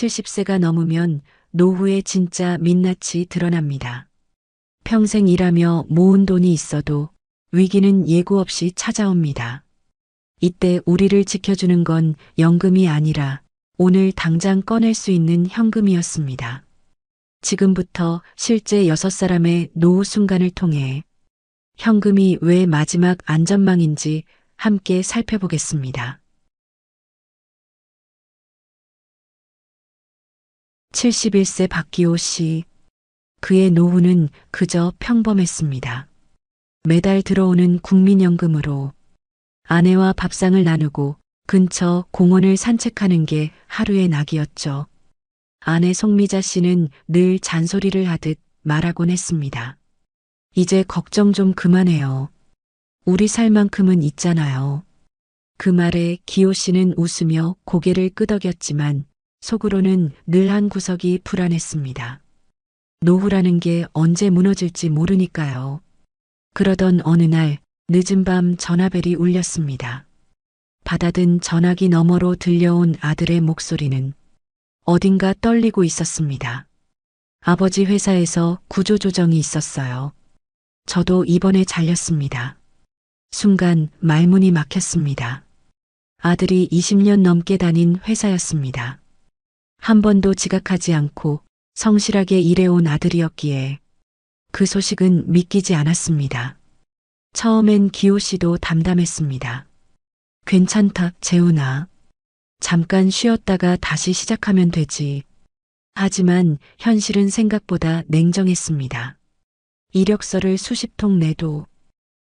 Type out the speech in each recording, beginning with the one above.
70세가 넘으면 노후의 진짜 민낯이 드러납니다. 평생 일하며 모은 돈이 있어도 위기는 예고 없이 찾아옵니다. 이때 우리를 지켜주는 건 연금이 아니라 오늘 당장 꺼낼 수 있는 현금이었습니다. 지금부터 실제 6사람의 노후 순간을 통해 현금이 왜 마지막 안전망인지 함께 살펴보겠습니다. 71세 박기호 씨. 그의 노후는 그저 평범했습니다. 매달 들어오는 국민연금으로 아내와 밥상을 나누고 근처 공원을 산책하는 게 하루의 낙이었죠. 아내 송미자 씨는 늘 잔소리를 하듯 말하곤 했습니다. 이제 걱정 좀 그만해요. 우리 살 만큼은 있잖아요. 그 말에 기호 씨는 웃으며 고개를 끄덕였지만 속으로는 늘 한 구석이 불안했습니다. 노후라는 게 언제 무너질지 모르니까요. 그러던 어느 날 늦은 밤 전화벨이 울렸습니다. 받아든 전화기 너머로 들려온 아들의 목소리는 어딘가 떨리고 있었습니다. 아버지 회사에서 구조조정이 있었어요. 저도 입원에 잘렸습니다. 순간 말문이 막혔습니다. 아들이 20년 넘게 다닌 회사였습니다. 한 번도 지각하지 않고 성실하게 일해온 아들이었기에 그 소식은 믿기지 않았습니다. 처음엔 기호 씨도 담담했습니다. 괜찮다, 재훈아. 잠깐 쉬었다가 다시 시작하면 되지. 하지만 현실은 생각보다 냉정했습니다. 이력서를 수십 통 내도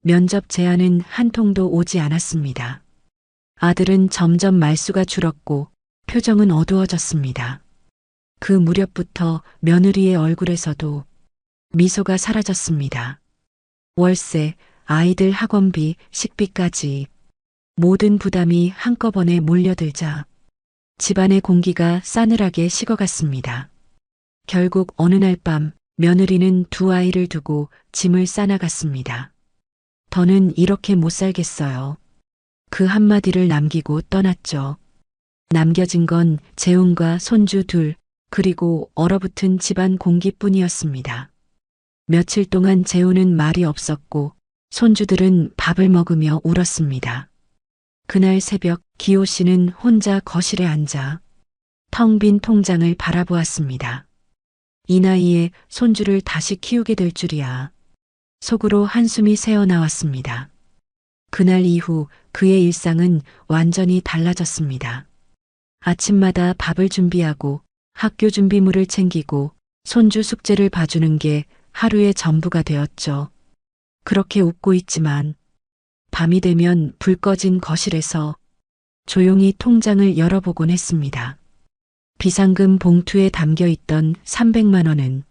면접 제안은 한 통도 오지 않았습니다. 아들은 점점 말수가 줄었고 표정은 어두워졌습니다. 그 무렵부터 며느리의 얼굴에서도 미소가 사라졌습니다. 월세, 아이들 학원비, 식비까지 모든 부담이 한꺼번에 몰려들자 집안의 공기가 싸늘하게 식어갔습니다. 결국 어느 날 밤 며느리는 두 아이를 두고 짐을 싸나갔습니다. 더는 이렇게 못 살겠어요. 그 한마디를 남기고 떠났죠. 남겨진 건 재훈과 손주 둘, 그리고 얼어붙은 집안 공기뿐이었습니다. 며칠 동안 재훈은 말이 없었고 손주들은 밥을 먹으며 울었습니다. 그날 새벽 기호 씨는 혼자 거실에 앉아 텅 빈 통장을 바라보았습니다. 이 나이에 손주를 다시 키우게 될 줄이야. 속으로 한숨이 새어나왔습니다. 그날 이후 그의 일상은 완전히 달라졌습니다. 아침마다 밥을 준비하고 학교 준비물을 챙기고 손주 숙제를 봐주는 게 하루의 전부가 되었죠. 그렇게 웃고 있지만 밤이 되면 불 꺼진 거실에서 조용히 통장을 열어보곤 했습니다. 비상금 봉투에 담겨 있던 300만 원은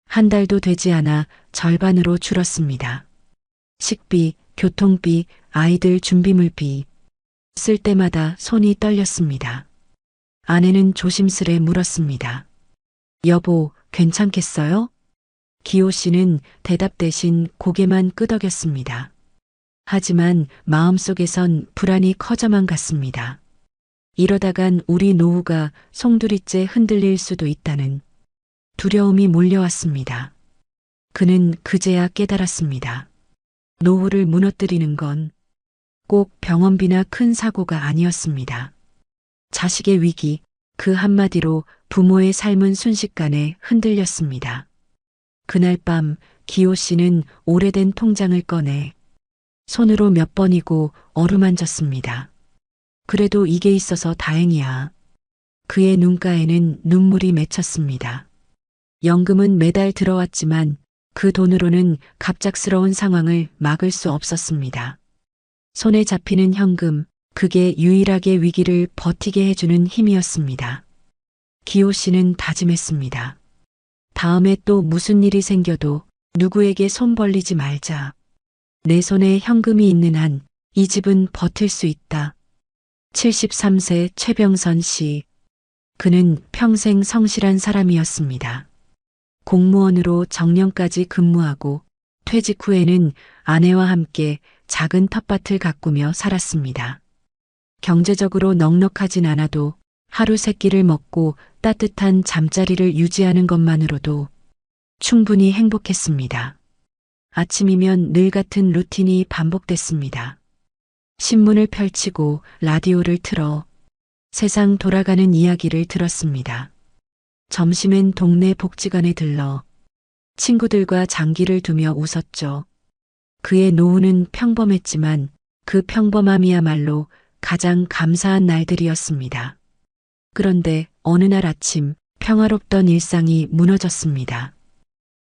한 달도 되지 않아 절반으로 줄었습니다. 식비, 교통비, 아이들 준비물비. 쓸 때마다 손이 떨렸습니다. 아내는 조심스레 물었습니다. 여보, 괜찮겠어요? 기호 씨는 대답 대신 고개만 끄덕였습니다. 하지만 마음속에선 불안이 커져만 갔습니다. 이러다간 우리 노후가 송두리째 흔들릴 수도 있다는 두려움이 몰려왔습니다. 그는 그제야 깨달았습니다. 노후를 무너뜨리는 건 꼭 병원비나 큰 사고가 아니었습니다. 자식의 위기, 그 한마디로 부모의 삶은 순식간에 흔들렸습니다. 그날 밤 기호 씨는 오래된 통장을 꺼내 손으로 몇 번이고 어루만졌습니다. 그래도 이게 있어서 다행이야. 그의 눈가에는 눈물이 맺혔습니다. 연금은 매달 들어왔지만 그 돈으로는 갑작스러운 상황을 막을 수 없었습니다. 손에 잡히는 현금, 그게 유일하게 위기를 버티게 해주는 힘이었습니다. 기호 씨는 다짐했습니다. 다음에 또 무슨 일이 생겨도 누구에게 손 벌리지 말자. 내 손에 현금이 있는 한 이 집은 버틸 수 있다. 73세 최병선 씨. 그는 평생 성실한 사람이었습니다. 공무원으로 정년까지 근무하고 퇴직 후에는 아내와 함께 작은 텃밭을 가꾸며 살았습니다. 경제적으로 넉넉하진 않아도 하루 세 끼를 먹고 따뜻한 잠자리를 유지하는 것만으로도 충분히 행복했습니다. 아침이면 늘 같은 루틴이 반복됐습니다. 신문을 펼치고 라디오를 틀어 세상 돌아가는 이야기를 들었습니다. 점심엔 동네 복지관에 들러 친구들과 장기를 두며 웃었죠. 그의 노후는 평범했지만 그 평범함이야말로 가장 감사한 날들이었습니다. 그런데 어느 날 아침 평화롭던 일상이 무너졌습니다.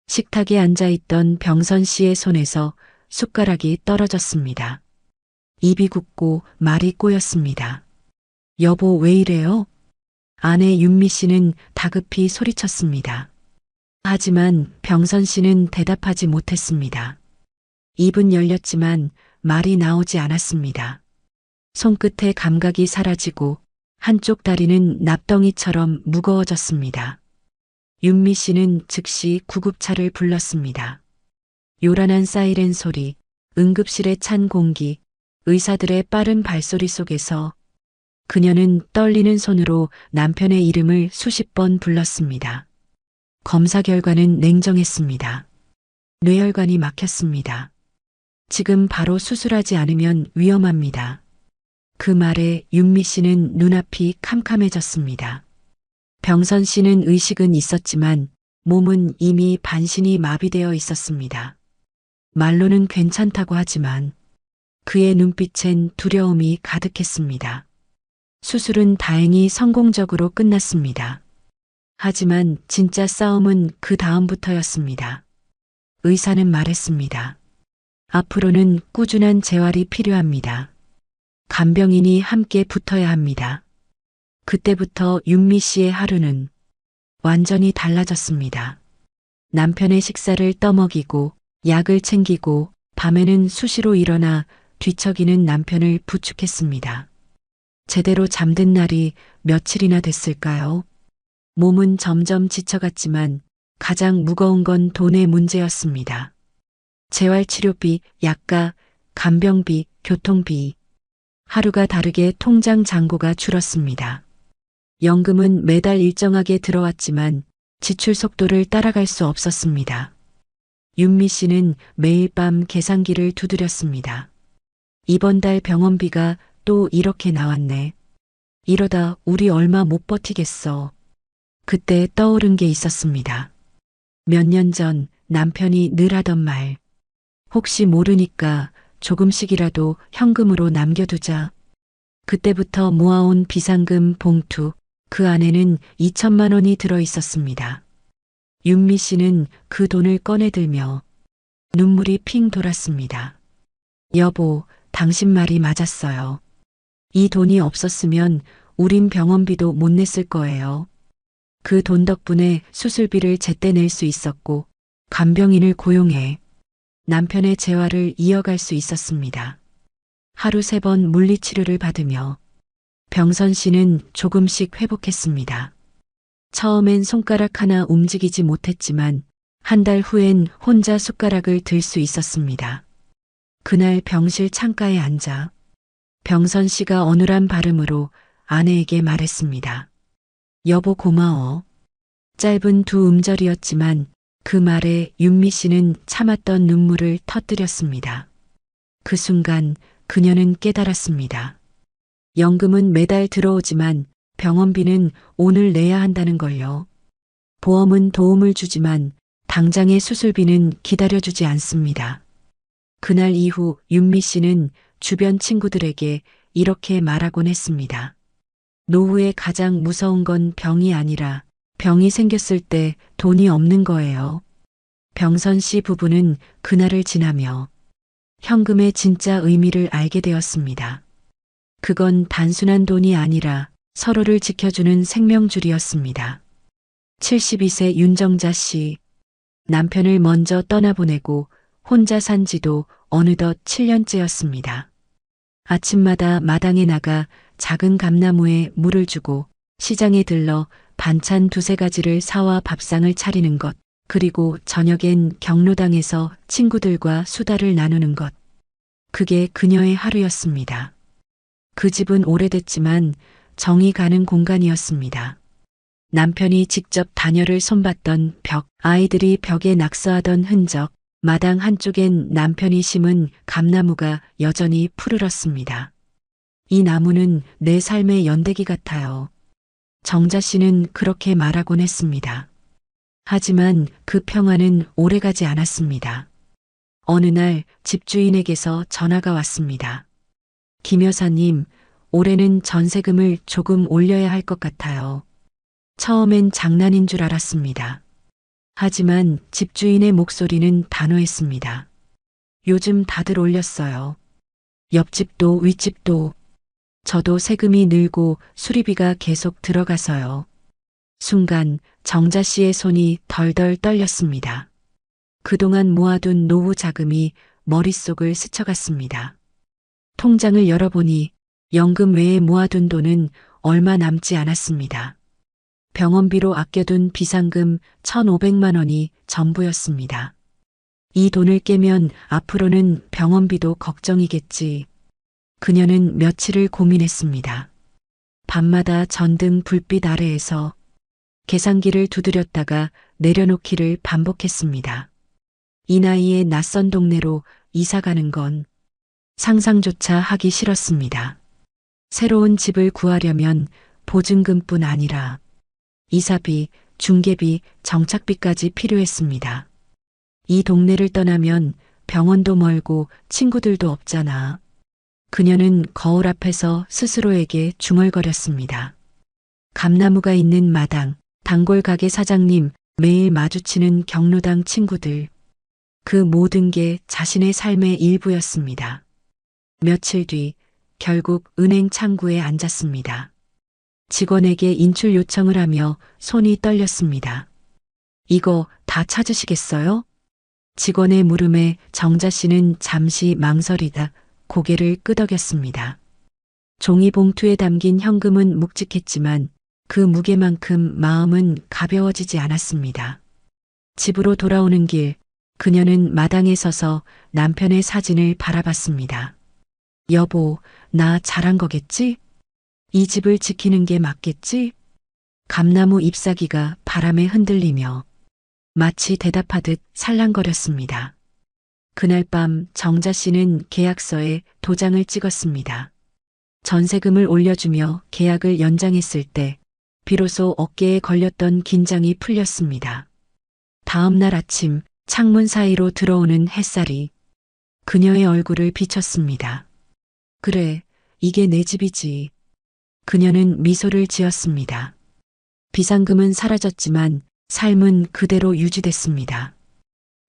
식탁에 앉아있던 병선 씨의 손에서 숟가락이 떨어졌습니다. 입이 굳고 말이 꼬였습니다. 여보, 왜 이래요? 아내 윤미 씨는 다급히 소리쳤습니다. 하지만 병선 씨는 대답하지 못했습니다. 입은 열렸지만 말이 나오지 않았습니다. 손끝의 감각이 사라지고 한쪽 다리는 납덩이처럼 무거워졌습니다. 윤미 씨는 즉시 구급차를 불렀습니다. 요란한 사이렌 소리, 응급실의 찬 공기, 의사들의 빠른 발소리 속에서 그녀는 떨리는 손으로 남편의 이름을 수십 번 불렀습니다. 검사 결과는 냉정했습니다. 뇌혈관이 막혔습니다. 지금 바로 수술하지 않으면 위험합니다. 그 말에 윤미 씨는 눈앞이 캄캄해졌습니다. 병선 씨는 의식은 있었지만 몸은 이미 반신이 마비되어 있었습니다. 말로는 괜찮다고 하지만 그의 눈빛엔 두려움이 가득했습니다. 수술은 다행히 성공적으로 끝났습니다. 하지만 진짜 싸움은 그 다음부터였습니다. 의사는 말했습니다. 앞으로는 꾸준한 재활이 필요합니다. 간병인이 함께 붙어야 합니다. 그때부터 윤미 씨의 하루는 완전히 달라졌습니다. 남편의 식사를 떠먹이고 약을 챙기고 밤에는 수시로 일어나 뒤척이는 남편을 부축했습니다. 제대로 잠든 날이 며칠이나 됐을까요? 몸은 점점 지쳐갔지만 가장 무거운 건 돈의 문제였습니다. 재활치료비, 약가, 간병비, 교통비. 하루가 다르게 통장 잔고가 줄었습니다. 연금은 매달 일정하게 들어왔지만 지출 속도를 따라갈 수 없었습니다. 윤미 씨는 매일 밤 계산기를 두드렸습니다. 이번 달 병원비가 또 이렇게 나왔네. 이러다 우리 얼마 못 버티겠어. 그때 떠오른 게 있었습니다. 몇 년 전 남편이 늘 하던 말. 혹시 모르니까 조금씩이라도 현금으로 남겨두자. 그때부터 모아온 비상금 봉투, 그 안에는 2천만 원이 들어 있었습니다. 윤미 씨는 그 돈을 꺼내들며 눈물이 핑 돌았습니다. 여보, 당신 말이 맞았어요. 이 돈이 없었으면 우린 병원비도 못 냈을 거예요. 그 돈 덕분에 수술비를 제때 낼 수 있었고 간병인을 고용해 남편의 재활을 이어갈 수 있었습니다. 하루 3번 물리치료를 받으며 병선 씨는 조금씩 회복했습니다. 처음엔 손가락 하나 움직이지 못했지만 한 달 후엔 혼자 숟가락을 들 수 있었습니다. 그날 병실 창가에 앉아 병선 씨가 어눌한 발음으로 아내에게 말했습니다. 여보, 고마워. 짧은 두 음절이었지만 그 말에 윤미 씨는 참았던 눈물을 터뜨렸습니다. 그 순간 그녀는 깨달았습니다. 연금은 매달 들어오지만 병원비는 오늘 내야 한다는 걸요. 보험은 도움을 주지만 당장의 수술비는 기다려주지 않습니다. 그날 이후 윤미 씨는 주변 친구들에게 이렇게 말하곤 했습니다. 노후에 가장 무서운 건 병이 아니라 병이 생겼을 때 돈이 없는 거예요. 병선 씨 부부는 그날을 지나며 현금의 진짜 의미를 알게 되었습니다. 그건 단순한 돈이 아니라 서로를 지켜주는 생명줄이었습니다. 72세 윤정자 씨, 남편을 먼저 떠나보내고 혼자 산 지도 어느덧 7년째였습니다. 아침마다 마당에 나가 작은 감나무에 물을 주고 시장에 들러 반찬 2-3가지를 사와 밥상을 차리는 것, 그리고 저녁엔 경로당에서 친구들과 수다를 나누는 것. 그게 그녀의 하루였습니다. 그 집은 오래됐지만 정이 가는 공간이었습니다. 남편이 직접 다녀를 손봤던 벽, 아이들이 벽에 낙서하던 흔적, 마당 한쪽엔 남편이 심은 감나무가 여전히 푸르렀습니다. 이 나무는 내 삶의 연대기 같아요. 정자 씨는 그렇게 말하곤 했습니다. 하지만 그 평화는 오래가지 않았습니다. 어느 날 집주인에게서 전화가 왔습니다. 김 여사님, 올해는 전세금을 조금 올려야 할 것 같아요. 처음엔 장난인 줄 알았습니다. 하지만 집주인의 목소리는 단호했습니다. 요즘 다들 올렸어요. 옆집도 윗집도. 저도 세금이 늘고 수리비가 계속 들어가서요. 순간 정자 씨의 손이 덜덜 떨렸습니다. 그동안 모아둔 노후 자금이 머릿속을 스쳐갔습니다. 통장을 열어보니 연금 외에 모아둔 돈은 얼마 남지 않았습니다. 병원비로 아껴둔 비상금 1,500만 원이 전부였습니다. 이 돈을 깨면 앞으로는 병원비도 걱정이겠지. 그녀는 며칠을 고민했습니다. 밤마다 전등 불빛 아래에서 계산기를 두드렸다가 내려놓기를 반복했습니다. 이 나이에 낯선 동네로 이사 가는 건 상상조차 하기 싫었습니다. 새로운 집을 구하려면 보증금뿐 아니라 이사비, 중개비, 정착비까지 필요했습니다. 이 동네를 떠나면 병원도 멀고 친구들도 없잖아. 그녀는 거울 앞에서 스스로에게 중얼거렸습니다. 감나무가 있는 마당, 단골 가게 사장님, 매일 마주치는 경로당 친구들. 그 모든 게 자신의 삶의 일부였습니다. 며칠 뒤 결국 은행 창구에 앉았습니다. 직원에게 인출 요청을 하며 손이 떨렸습니다. 이거 다 찾으시겠어요? 직원의 물음에 정자 씨는 잠시 망설이다 고개를 끄덕였습니다. 종이 봉투에 담긴 현금은 묵직했지만 그 무게만큼 마음은 가벼워지지 않았습니다. 집으로 돌아오는 길, 그녀는 마당에 서서 남편의 사진을 바라봤습니다. 여보, 나 잘한 거겠지? 이 집을 지키는 게 맞겠지? 감나무 잎사귀가 바람에 흔들리며 마치 대답하듯 살랑거렸습니다. 그날 밤 정자 씨는 계약서에 도장을 찍었습니다. 전세금을 올려주며 계약을 연장했을 때 비로소 어깨에 걸렸던 긴장이 풀렸습니다. 다음 날 아침 창문 사이로 들어오는 햇살이 그녀의 얼굴을 비췄습니다. 그래, 이게 내 집이지. 그녀는 미소를 지었습니다. 비상금은 사라졌지만 삶은 그대로 유지됐습니다.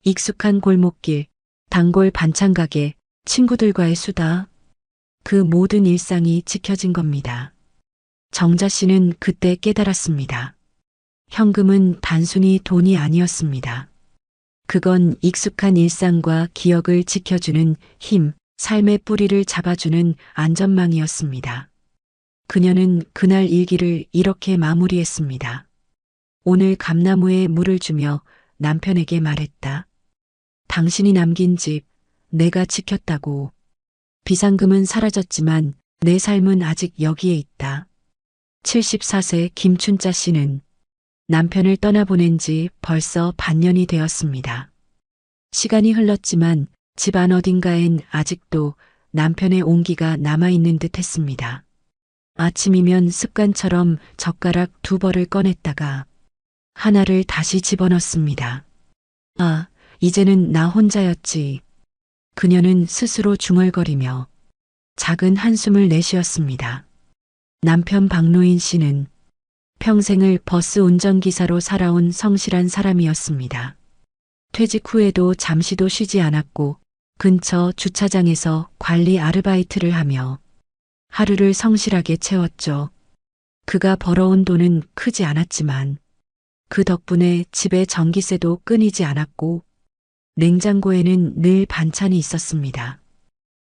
익숙한 골목길, 단골 반찬 가게, 친구들과의 수다. 그 모든 일상이 지켜진 겁니다. 정자 씨는 그때 깨달았습니다. 현금은 단순히 돈이 아니었습니다. 그건 익숙한 일상과 기억을 지켜주는 힘, 삶의 뿌리를 잡아주는 안전망이었습니다. 그녀는 그날 일기를 이렇게 마무리했습니다. 오늘 감나무에 물을 주며 남편에게 말했다. 당신이 남긴 집, 내가 지켰다고. 비상금은 사라졌지만 내 삶은 아직 여기에 있다. 74세 김춘자 씨는 남편을 떠나보낸 지 벌써 반년이 되었습니다. 시간이 흘렀지만 집안 어딘가엔 아직도 남편의 온기가 남아있는 듯 했습니다. 아침이면 습관처럼 젓가락 2벌을 꺼냈다가 하나를 다시 집어넣습니다. 아, 이제는 나 혼자였지. 그녀는 스스로 중얼거리며 작은 한숨을 내쉬었습니다. 남편 박노인 씨는 평생을 버스 운전기사로 살아온 성실한 사람이었습니다. 퇴직 후에도 잠시도 쉬지 않았고 근처 주차장에서 관리 아르바이트를 하며 하루를 성실하게 채웠죠. 그가 벌어온 돈은 크지 않았지만 그 덕분에 집에 전기세도 끊이지 않았고 냉장고에는 늘 반찬이 있었습니다.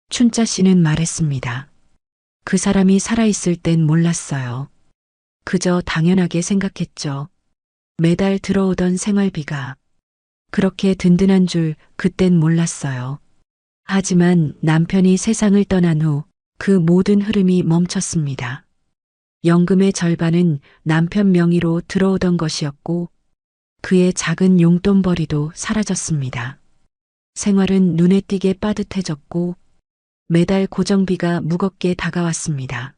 춘자 씨는 말했습니다. 그 사람이 살아있을 땐 몰랐어요. 그저 당연하게 생각했죠. 매달 들어오던 생활비가 그렇게 든든한 줄 그땐 몰랐어요. 하지만 남편이 세상을 떠난 후 그 모든 흐름이 멈췄습니다. 연금의 절반은 남편 명의로 들어오던 것이었고 그의 작은 용돈벌이도 사라졌습니다. 생활은 눈에 띄게 빠듯해졌고 매달 고정비가 무겁게 다가왔습니다.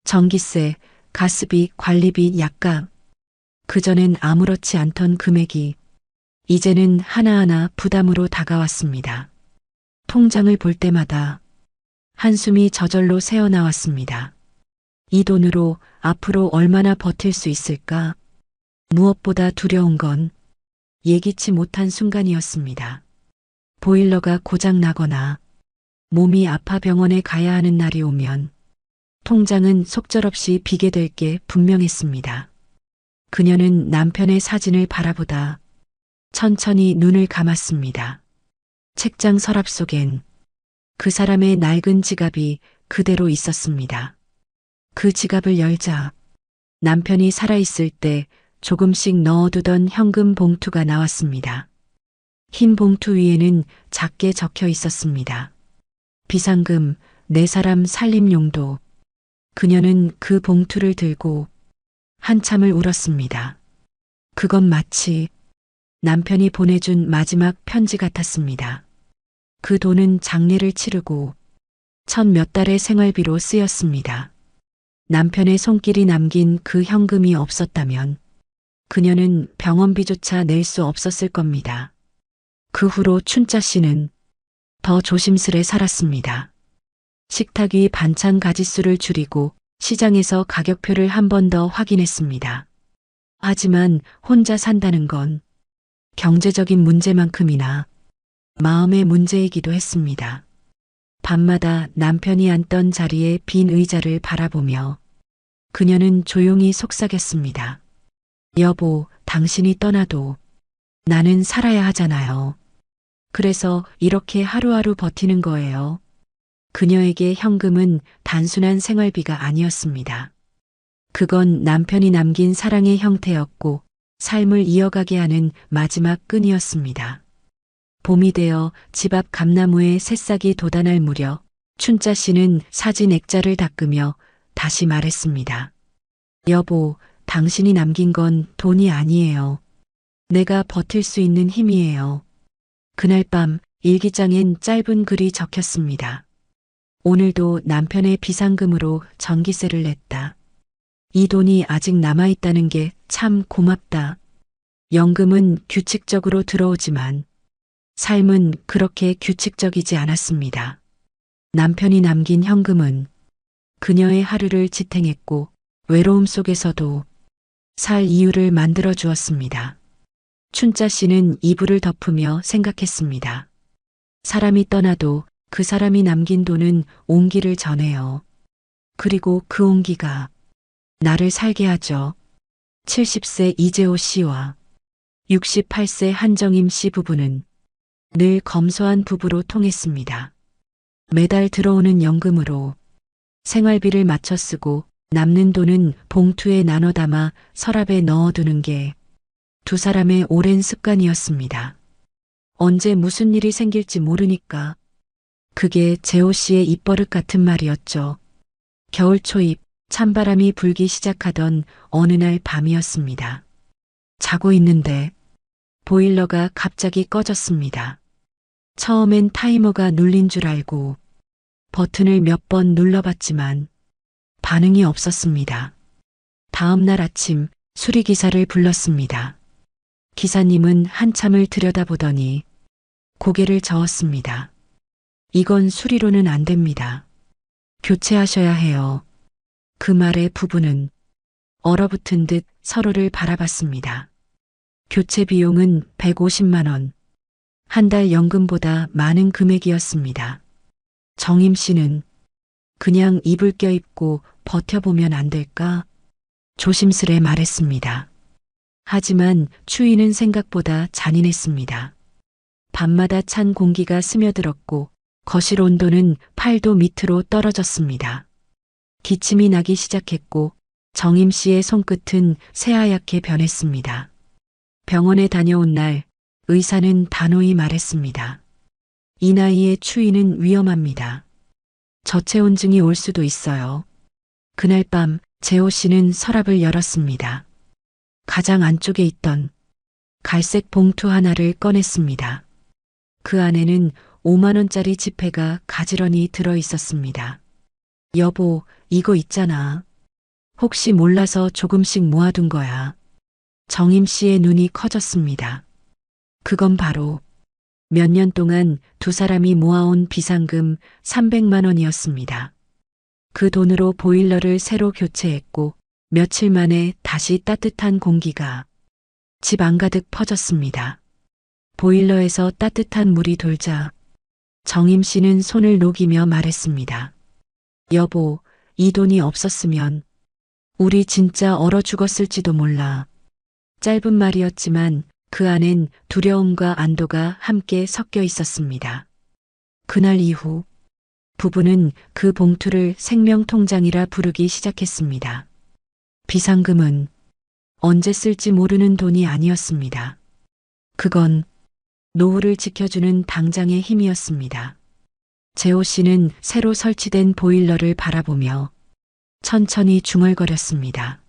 전기세, 가스비, 관리비, 약값. 그전엔 아무렇지 않던 금액이 이제는 하나하나 부담으로 다가왔습니다. 통장을 볼 때마다 한숨이 저절로 새어나왔습니다. 이 돈으로 앞으로 얼마나 버틸 수 있을까? 무엇보다 두려운 건 예기치 못한 순간이었습니다. 보일러가 고장 나거나 몸이 아파 병원에 가야 하는 날이 오면 통장은 속절없이 비게 될 게 분명했습니다. 그녀는 남편의 사진을 바라보다 천천히 눈을 감았습니다. 책장 서랍 속엔 그 사람의 낡은 지갑이 그대로 있었습니다. 그 지갑을 열자 남편이 살아있을 때 조금씩 넣어두던 현금 봉투가 나왔습니다. 흰 봉투 위에는 작게 적혀 있었습니다. 비상금, 내 사람 살림용도. 그녀는 그 봉투를 들고 한참을 울었습니다. 그건 마치 남편이 보내준 마지막 편지 같았습니다. 그 돈은 장례를 치르고 첫 몇 달의 생활비로 쓰였습니다. 남편의 손길이 남긴 그 현금이 없었다면 그녀는 병원비조차 낼 수 없었을 겁니다. 그 후로 춘자 씨는 더 조심스레 살았습니다. 식탁 위 반찬 가짓수를 줄이고 시장에서 가격표를 한 번 더 확인했습니다. 하지만 혼자 산다는 건 경제적인 문제만큼이나 마음의 문제이기도 했습니다. 밤마다 남편이 앉던 자리에 빈 의자를 바라보며 그녀는 조용히 속삭였습니다. 여보, 당신이 떠나도 나는 살아야 하잖아요. 그래서 이렇게 하루하루 버티는 거예요. 그녀에게 현금은 단순한 생활비가 아니었습니다. 그건 남편이 남긴 사랑의 형태였고 삶을 이어가게 하는 마지막 끈이었습니다. 봄이 되어 집 앞 감나무에 새싹이 돋아날 무렵 춘자 씨는 사진 액자를 닦으며 다시 말했습니다. 여보, 당신이 남긴 건 돈이 아니에요. 내가 버틸 수 있는 힘이에요. 그날 밤 일기장엔 짧은 글이 적혔습니다. 오늘도 남편의 비상금으로 전기세를 냈다. 이 돈이 아직 남아있다는 게 참 고맙다. 연금은 규칙적으로 들어오지만 삶은 그렇게 규칙적이지 않았습니다. 남편이 남긴 현금은 그녀의 하루를 지탱했고 외로움 속에서도 살 이유를 만들어 주었습니다. 춘자 씨는 이불을 덮으며 생각했습니다. 사람이 떠나도 그 사람이 남긴 돈은 온기를 전해요. 그리고 그 온기가 나를 살게 하죠. 70세 이재호 씨와 68세 한정임 씨 부부는 늘 검소한 부부로 통했습니다. 매달 들어오는 연금으로 생활비를 맞춰 쓰고 남는 돈은 봉투에 나눠 담아 서랍에 넣어두는 게 두 사람의 오랜 습관이었습니다. 언제 무슨 일이 생길지 모르니까. 그게 재호 씨의 입버릇 같은 말이었죠. 겨울 초입 찬바람이 불기 시작하던 어느 날 밤이었습니다. 자고 있는데 보일러가 갑자기 꺼졌습니다. 처음엔 타이머가 눌린 줄 알고 버튼을 몇 번 눌러봤지만 반응이 없었습니다. 다음 날 아침 수리기사를 불렀습니다. 기사님은 한참을 들여다보더니 고개를 저었습니다. 이건 수리로는 안 됩니다. 교체하셔야 해요. 그 말에 부부는 얼어붙은 듯 서로를 바라봤습니다. 교체 비용은 150만 원. 한 달 연금보다 많은 금액이었습니다. 정임 씨는 그냥 이불 껴입고 버텨보면 안 될까? 조심스레 말했습니다. 하지만 추위는 생각보다 잔인했습니다. 밤마다 찬 공기가 스며들었고 거실 온도는 8도 밑으로 떨어졌습니다. 기침이 나기 시작했고 정임 씨의 손끝은 새하얗게 변했습니다. 병원에 다녀온 날 의사는 단호히 말했습니다. 이 나이에 추위는 위험합니다. 저체온증이 올 수도 있어요. 그날 밤 재호 씨는 서랍을 열었습니다. 가장 안쪽에 있던 갈색 봉투 하나를 꺼냈습니다. 그 안에는 5만 원짜리 지폐가 가지런히 들어 있었습니다. 여보, 이거 있잖아. 혹시 몰라서 조금씩 모아둔 거야. 정임 씨의 눈이 커졌습니다. 그건 바로 몇 년 동안 두 사람이 모아온 비상금 300만 원이었습니다. 그 돈으로 보일러를 새로 교체했고 며칠 만에 다시 따뜻한 공기가 집 안가득 퍼졌습니다. 보일러에서 따뜻한 물이 돌자 정임 씨는 손을 녹이며 말했습니다. 여보, 이 돈이 없었으면 우리 진짜 얼어 죽었을지도 몰라. 짧은 말이었지만 그 안엔 두려움과 안도가 함께 섞여 있었습니다. 그날 이후 부부는 그 봉투를 생명통장이라 부르기 시작했습니다. 비상금은 언제 쓸지 모르는 돈이 아니었습니다. 그건 노후를 지켜주는 당장의 힘이었습니다. 재호 씨는 새로 설치된 보일러를 바라보며 천천히 중얼거렸습니다.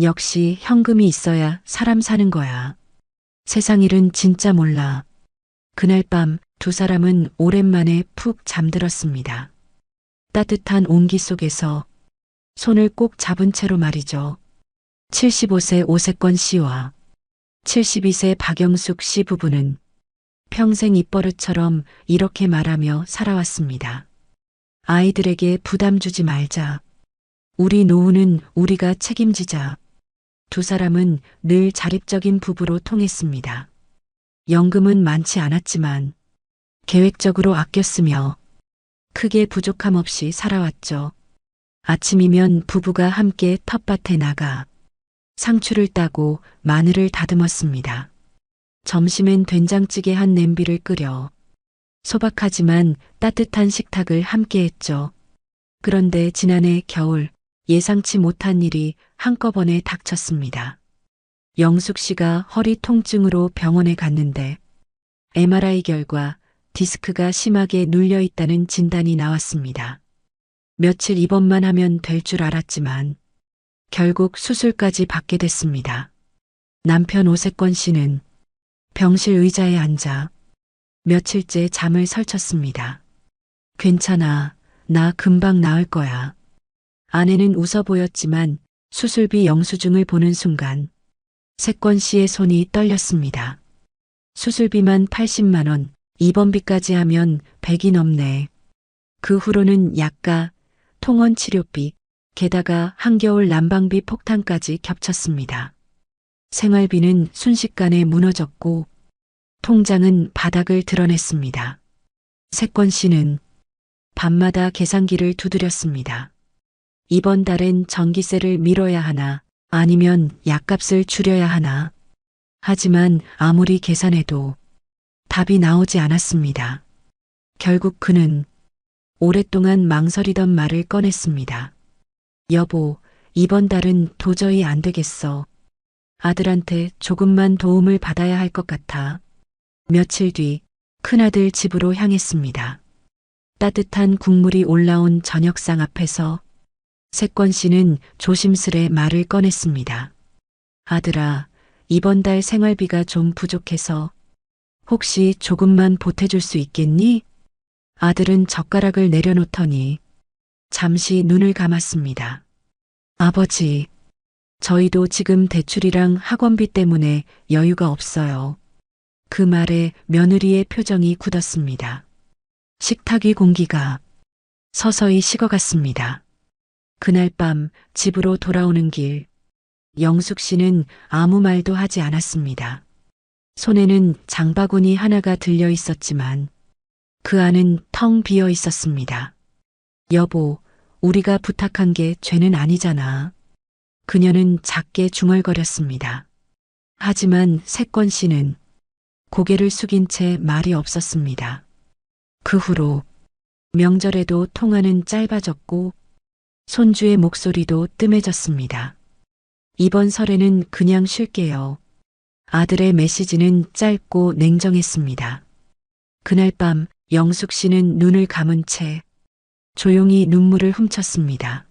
역시 현금이 있어야 사람 사는 거야. 세상 일은 진짜 몰라. 그날 밤 두 사람은 오랜만에 푹 잠들었습니다. 따뜻한 온기 속에서 손을 꼭 잡은 채로 말이죠. 75세 오세권 씨와 72세 박영숙 씨 부부는 평생 입버릇처럼 이렇게 말하며 살아왔습니다. 아이들에게 부담 주지 말자. 우리 노후는 우리가 책임지자. 두 사람은 늘 자립적인 부부로 통했습니다. 연금은 많지 않았지만 계획적으로 아꼈으며 크게 부족함 없이 살아왔죠. 아침이면 부부가 함께 텃밭에 나가 상추를 따고 마늘을 다듬었습니다. 점심엔 된장찌개 한 냄비를 끓여 소박하지만 따뜻한 식탁을 함께 했죠. 그런데 지난해 겨울 예상치 못한 일이 한꺼번에 닥쳤습니다. 영숙 씨가 허리 통증으로 병원에 갔는데 MRI 결과 디스크가 심하게 눌려 있다는 진단이 나왔습니다. 며칠 입원만 하면 될 줄 알았지만 결국 수술까지 받게 됐습니다. 남편 오세권 씨는 병실 의자에 앉아 며칠째 잠을 설쳤습니다. 괜찮아. 나 금방 나을 거야. 아내는 웃어 보였지만 수술비 영수증을 보는 순간 세권 씨의 손이 떨렸습니다. 수술비만 80만 원, 입원비까지 하면 100이 넘네. 그 후로는 약가, 통원 치료비, 게다가 한겨울 난방비 폭탄까지 겹쳤습니다. 생활비는 순식간에 무너졌고 통장은 바닥을 드러냈습니다. 세권 씨는 밤마다 계산기를 두드렸습니다. 이번 달엔 전기세를 미뤄야 하나 아니면 약값을 줄여야 하나. 하지만 아무리 계산해도 답이 나오지 않았습니다. 결국 그는 오랫동안 망설이던 말을 꺼냈습니다. 여보, 이번 달은 도저히 안 되겠어. 아들한테 조금만 도움을 받아야 할 것 같아. 며칠 뒤 큰아들 집으로 향했습니다. 따뜻한 국물이 올라온 저녁상 앞에서 세권 씨는 조심스레 말을 꺼냈습니다. 아들아, 이번 달 생활비가 좀 부족해서 혹시 조금만 보태줄 수 있겠니? 아들은 젓가락을 내려놓더니 잠시 눈을 감았습니다. 아버지, 저희도 지금 대출이랑 학원비 때문에 여유가 없어요. 그 말에 며느리의 표정이 굳었습니다. 식탁 위 공기가 서서히 식어갔습니다. 그날 밤 집으로 돌아오는 길, 영숙 씨는 아무 말도 하지 않았습니다. 손에는 장바구니 하나가 들려 있었지만 그 안은 텅 비어 있었습니다. 여보, 우리가 부탁한 게 죄는 아니잖아. 그녀는 작게 중얼거렸습니다. 하지만 세권 씨는 고개를 숙인 채 말이 없었습니다. 그 후로 명절에도 통화는 짧아졌고 손주의 목소리도 뜸해졌습니다. 이번 설에는 그냥 쉴게요. 아들의 메시지는 짧고 냉정했습니다. 그날 밤 영숙 씨는 눈을 감은 채 조용히 눈물을 훔쳤습니다.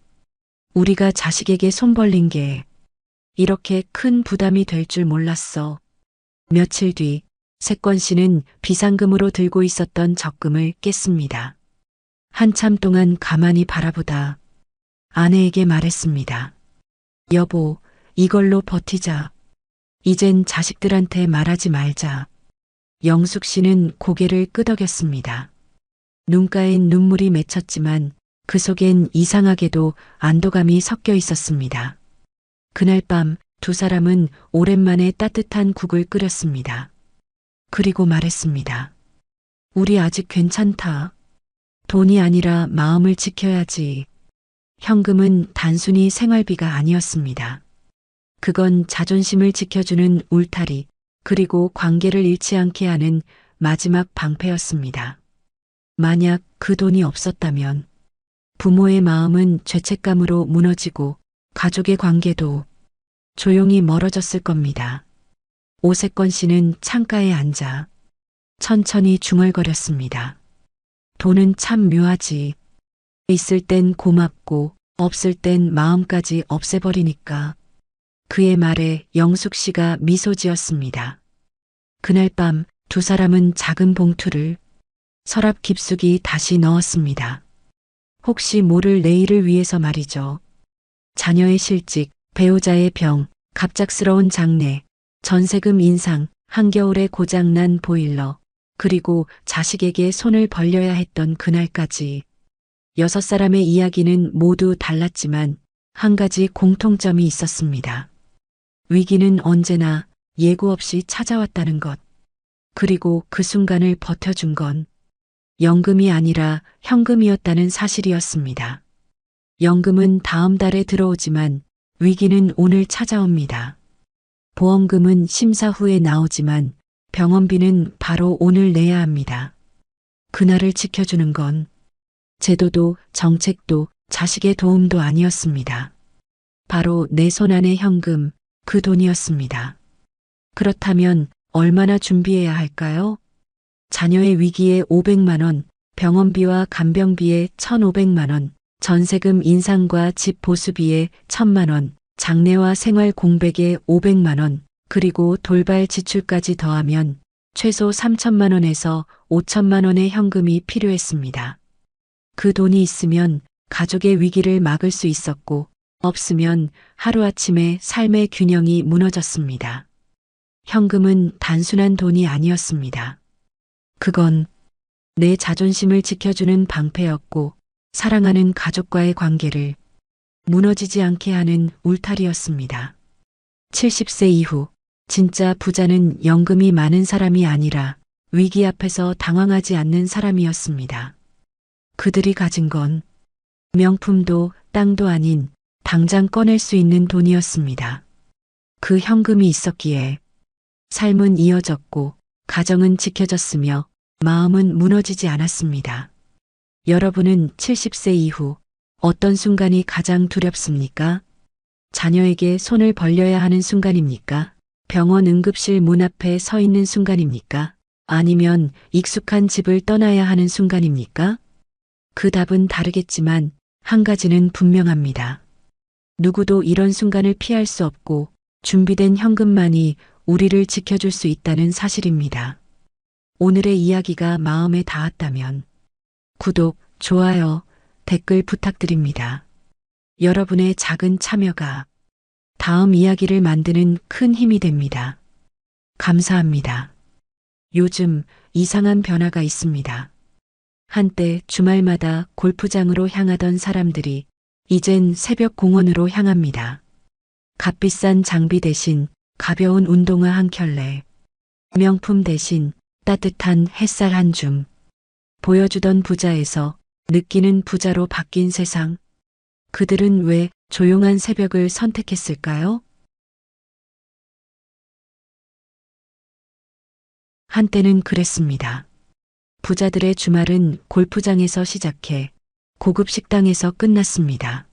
우리가 자식에게 손 벌린 게 이렇게 큰 부담이 될 줄 몰랐어. 며칠 뒤 세권 씨는 비상금으로 들고 있었던 적금을 깼습니다. 한참 동안 가만히 바라보다 아내에게 말했습니다. 여보, 이걸로 버티자. 이젠 자식들한테 말하지 말자. 영숙 씨는 고개를 끄덕였습니다. 눈가엔 눈물이 맺혔지만 그 속엔 이상하게도 안도감이 섞여 있었습니다. 그날 밤 두 사람은 오랜만에 따뜻한 국을 끓였습니다. 그리고 말했습니다. 우리 아직 괜찮다. 돈이 아니라 마음을 지켜야지. 현금은 단순히 생활비가 아니었습니다. 그건 자존심을 지켜주는 울타리, 그리고 관계를 잃지 않게 하는 마지막 방패였습니다. 만약 그 돈이 없었다면 부모의 마음은 죄책감으로 무너지고 가족의 관계도 조용히 멀어졌을 겁니다. 오세권 씨는 창가에 앉아 천천히 중얼거렸습니다. 돈은 참 묘하지. 있을 땐 고맙고 없을 땐 마음까지 없애버리니까. 그의 말에 영숙 씨가 미소 지었습니다. 그날 밤 두 사람은 작은 봉투를 서랍 깊숙이 다시 넣었습니다. 혹시 모를 내일을 위해서 말이죠. 자녀의 실직, 배우자의 병, 갑작스러운 장례, 전세금 인상, 한겨울에 고장난 보일러, 그리고 자식에게 손을 벌려야 했던 그날까지 6사람의 이야기는 모두 달랐지만 한 가지 공통점이 있었습니다. 위기는 언제나 예고 없이 찾아왔다는 것. 그리고 그 순간을 버텨준 건 연금이 아니라 현금이었다는 사실이었습니다. 연금은 다음 달에 들어오지만 위기는 오늘 찾아옵니다. 보험금은 심사 후에 나오지만 병원비는 바로 오늘 내야 합니다. 그날을 지켜주는 건 제도도 정책도 자식의 도움도 아니었습니다. 바로 내 손 안의 현금, 그 돈이었습니다. 그렇다면 얼마나 준비해야 할까요? 자녀의 위기에 500만 원, 병원비와 간병비에 1,500만 원, 전세금 인상과 집 보수비에 1,000만 원, 장례와 생활 공백에 500만 원, 그리고 돌발 지출까지 더하면 최소 3천만 원에서 5천만 원의 현금이 필요했습니다. 그 돈이 있으면 가족의 위기를 막을 수 있었고 없으면 하루아침에 삶의 균형이 무너졌습니다. 현금은 단순한 돈이 아니었습니다. 그건 내 자존심을 지켜주는 방패였고 사랑하는 가족과의 관계를 무너지지 않게 하는 울타리였습니다. 70세 이후 진짜 부자는 연금이 많은 사람이 아니라 위기 앞에서 당황하지 않는 사람이었습니다. 그들이 가진 건 명품도 땅도 아닌 당장 꺼낼 수 있는 돈이었습니다. 그 현금이 있었기에 삶은 이어졌고 가정은 지켜졌으며 마음은 무너지지 않았습니다. 여러분은 70세 이후 어떤 순간이 가장 두렵습니까? 자녀에게 손을 벌려야 하는 순간입니까? 병원 응급실 문 앞에 서 있는 순간입니까? 아니면 익숙한 집을 떠나야 하는 순간입니까? 그 답은 다르겠지만 한 가지는 분명합니다. 누구도 이런 순간을 피할 수 없고 준비된 현금만이 우리를 지켜줄 수 있다는 사실입니다. 오늘의 이야기가 마음에 닿았다면 구독, 좋아요, 댓글 부탁드립니다. 여러분의 작은 참여가 다음 이야기를 만드는 큰 힘이 됩니다. 감사합니다. 요즘 이상한 변화가 있습니다. 한때 주말마다 골프장으로 향하던 사람들이 이젠 새벽 공원으로 향합니다. 값비싼 장비 대신 가벼운 운동화 한 켤레, 명품 대신 따뜻한 햇살 한 줌, 보여주던 부자에서 느끼는 부자로 바뀐 세상. 그들은 왜 조용한 새벽을 선택했을까요? 한때는 그랬습니다. 부자들의 주말은 골프장에서 시작해 고급 식당에서 끝났습니다.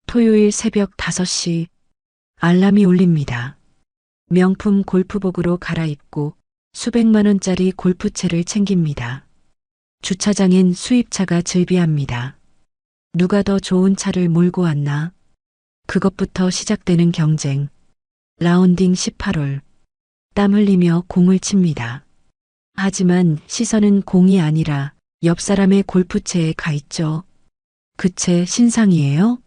토요일 새벽 5시 알람이 울립니다. 명품 골프복으로 갈아입고 수백만 원짜리 골프채를 챙깁니다. 주차장엔 수입차가 즐비합니다. 누가 더 좋은 차를 몰고 왔나? 그것부터 시작되는 경쟁. 라운딩 18홀. 땀 흘리며 공을 칩니다. 하지만 시선은 공이 아니라 옆 사람의 골프채에 가 있죠. 그 채 신상이에요?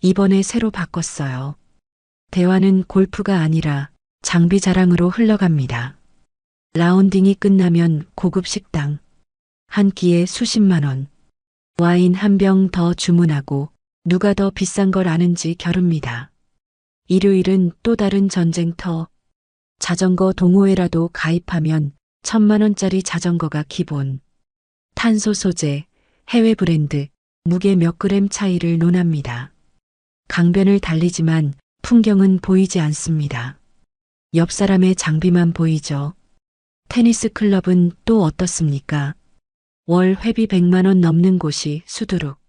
이번에 새로 바꿨어요. 대화는 골프가 아니라 장비 자랑으로 흘러갑니다. 라운딩이 끝나면 고급 식당. 한 끼에 수십만 원. 와인 한 병 더 주문하고 누가 더 비싼 걸 아는지 겨룹니다. 일요일은 또 다른 전쟁터. 자전거 동호회라도 가입하면 1,000만 원짜리 자전거가 기본. 탄소 소재, 해외 브랜드, 무게 몇 그램 차이를 논합니다. 강변을 달리지만 풍경은 보이지 않습니다. 옆 사람의 장비만 보이죠. 테니스 클럽은 또 어떻습니까? 월 회비 100만 원 넘는 곳이 수두룩.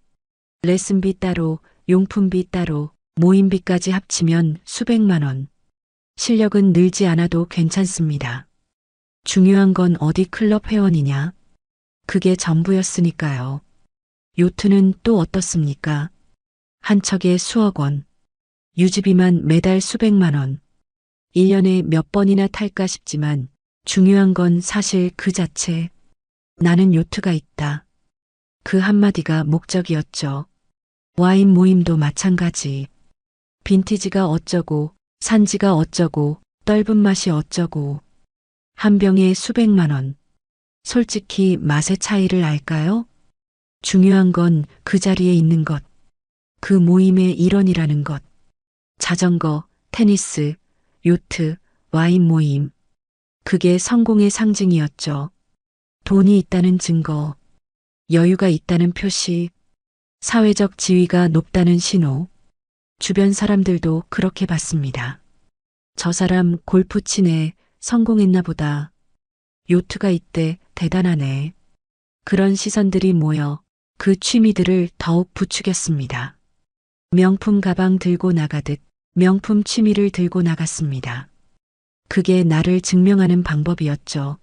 레슨비 따로, 용품비 따로, 모임비까지 합치면 수백만 원. 실력은 늘지 않아도 괜찮습니다. 중요한 건 어디 클럽 회원이냐? 그게 전부였으니까요. 요트는 또 어떻습니까? 한 척에 수억 원. 유지비만 매달 수백만 원. 1년에 몇 번이나 탈까 싶지만 중요한 건 사실 그 자체. 나는 요트가 있다. 그 한마디가 목적이었죠. 와인 모임도 마찬가지. 빈티지가 어쩌고, 산지가 어쩌고, 떫은 맛이 어쩌고. 한 병에 수백만 원. 솔직히 맛의 차이를 알까요? 중요한 건 그 자리에 있는 것. 그 모임의 일원이라는 것. 자전거, 테니스, 요트, 와인 모임. 그게 성공의 상징이었죠. 돈이 있다는 증거, 여유가 있다는 표시, 사회적 지위가 높다는 신호. 주변 사람들도 그렇게 봤습니다. 저 사람 골프 치네, 성공했나 보다. 요트가 있대, 대단하네. 그런 시선들이 모여 그 취미들을 더욱 부추겼습니다. 명품 가방 들고 나가듯 명품 취미를 들고 나갔습니다. 그게 나를 증명하는 방법이었죠.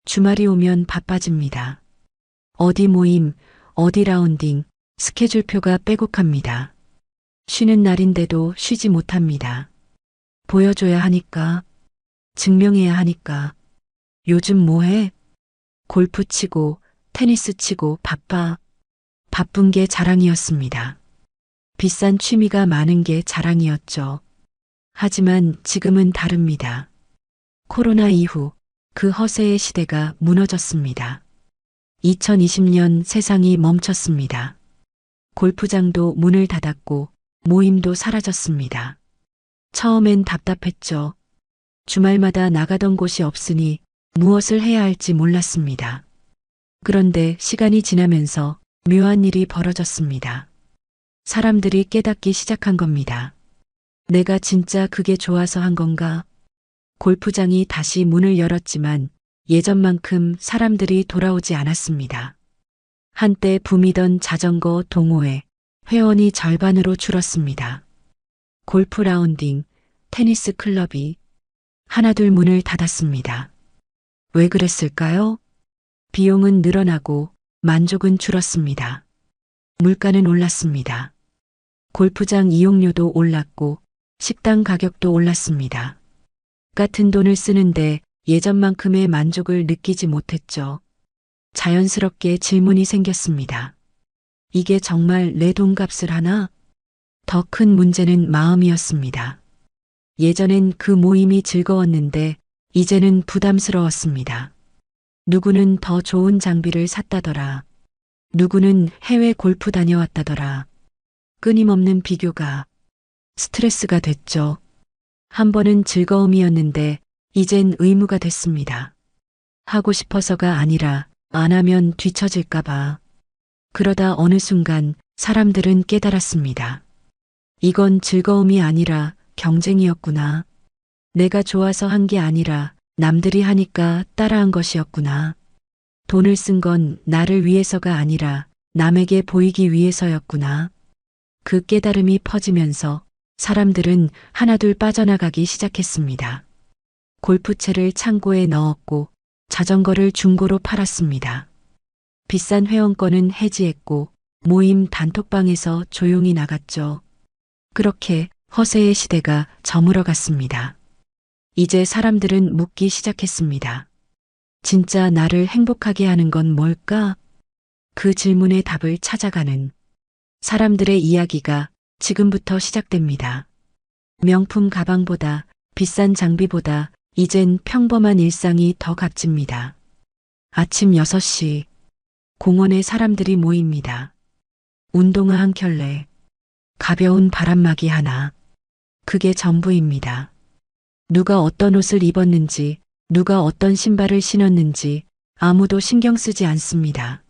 주말이 오면 바빠집니다. 어디 모임, 어디 라운딩, 스케줄표가 빼곡합니다. 쉬는 날인데도 쉬지 못합니다. 보여줘야 하니까, 증명해야 하니까. 요즘 뭐해? 골프 치고, 테니스 치고 바빠. 바쁜 게 자랑이었습니다. 비싼 취미가 많은 게 자랑이었죠. 하지만 지금은 다릅니다. 코로나 이후 그 허세의 시대가 무너졌습니다. 2020년 세상이 멈췄습니다. 골프장도 문을 닫았고 모임도 사라졌습니다. 처음엔 답답했죠. 주말마다 나가던 곳이 없으니 무엇을 해야 할지 몰랐습니다. 그런데 시간이 지나면서 묘한 일이 벌어졌습니다. 사람들이 깨닫기 시작한 겁니다. 내가 진짜 그게 좋아서 한 건가? 골프장이 다시 문을 열었지만 예전만큼 사람들이 돌아오지 않았습니다. 한때 붐이던 자전거 동호회, 회원이 절반으로 줄었습니다. 골프 라운딩, 테니스 클럽이 하나둘 문을 닫았습니다. 왜 그랬을까요? 비용은 늘어나고 만족은 줄었습니다. 물가는 올랐습니다. 골프장 이용료도 올랐고 식당 가격도 올랐습니다. 같은 돈을 쓰는데 예전만큼의 만족을 느끼지 못했죠. 자연스럽게 질문이 생겼습니다. 이게 정말 내 돈값을 하나? 더 큰 문제는 마음이었습니다. 예전엔 그 모임이 즐거웠는데 이제는 부담스러웠습니다. 누구는 더 좋은 장비를 샀다더라. 누구는 해외 골프 다녀왔다더라. 끊임없는 비교가 스트레스가 됐죠. 한 번은 즐거움이었는데 이젠 의무가 됐습니다. 하고 싶어서가 아니라 안 하면 뒤처질까봐. 그러다 어느 순간 사람들은 깨달았습니다. 이건 즐거움이 아니라 경쟁이었구나. 내가 좋아서 한 게 아니라 남들이 하니까 따라한 것이었구나. 돈을 쓴 건 나를 위해서가 아니라 남에게 보이기 위해서였구나. 그 깨달음이 퍼지면서 사람들은 하나둘 빠져나가기 시작했습니다. 골프채를 창고에 넣었고 자전거를 중고로 팔았습니다. 비싼 회원권은 해지했고 모임 단톡방에서 조용히 나갔죠. 그렇게 허세의 시대가 저물어 갔습니다. 이제 사람들은 묻기 시작했습니다. 진짜 나를 행복하게 하는 건 뭘까? 그 질문의 답을 찾아가는 사람들의 이야기가 지금부터 시작됩니다. 명품 가방보다 비싼 장비보다 이젠 평범한 일상이 더 값집니다. 아침 6시 공원에 사람들이 모입니다. 운동화 한 켤레, 가벼운 바람막이 하나, 그게 전부입니다. 누가 어떤 옷을 입었는지, 누가 어떤 신발을 신었는지 아무도 신경 쓰지 않습니다.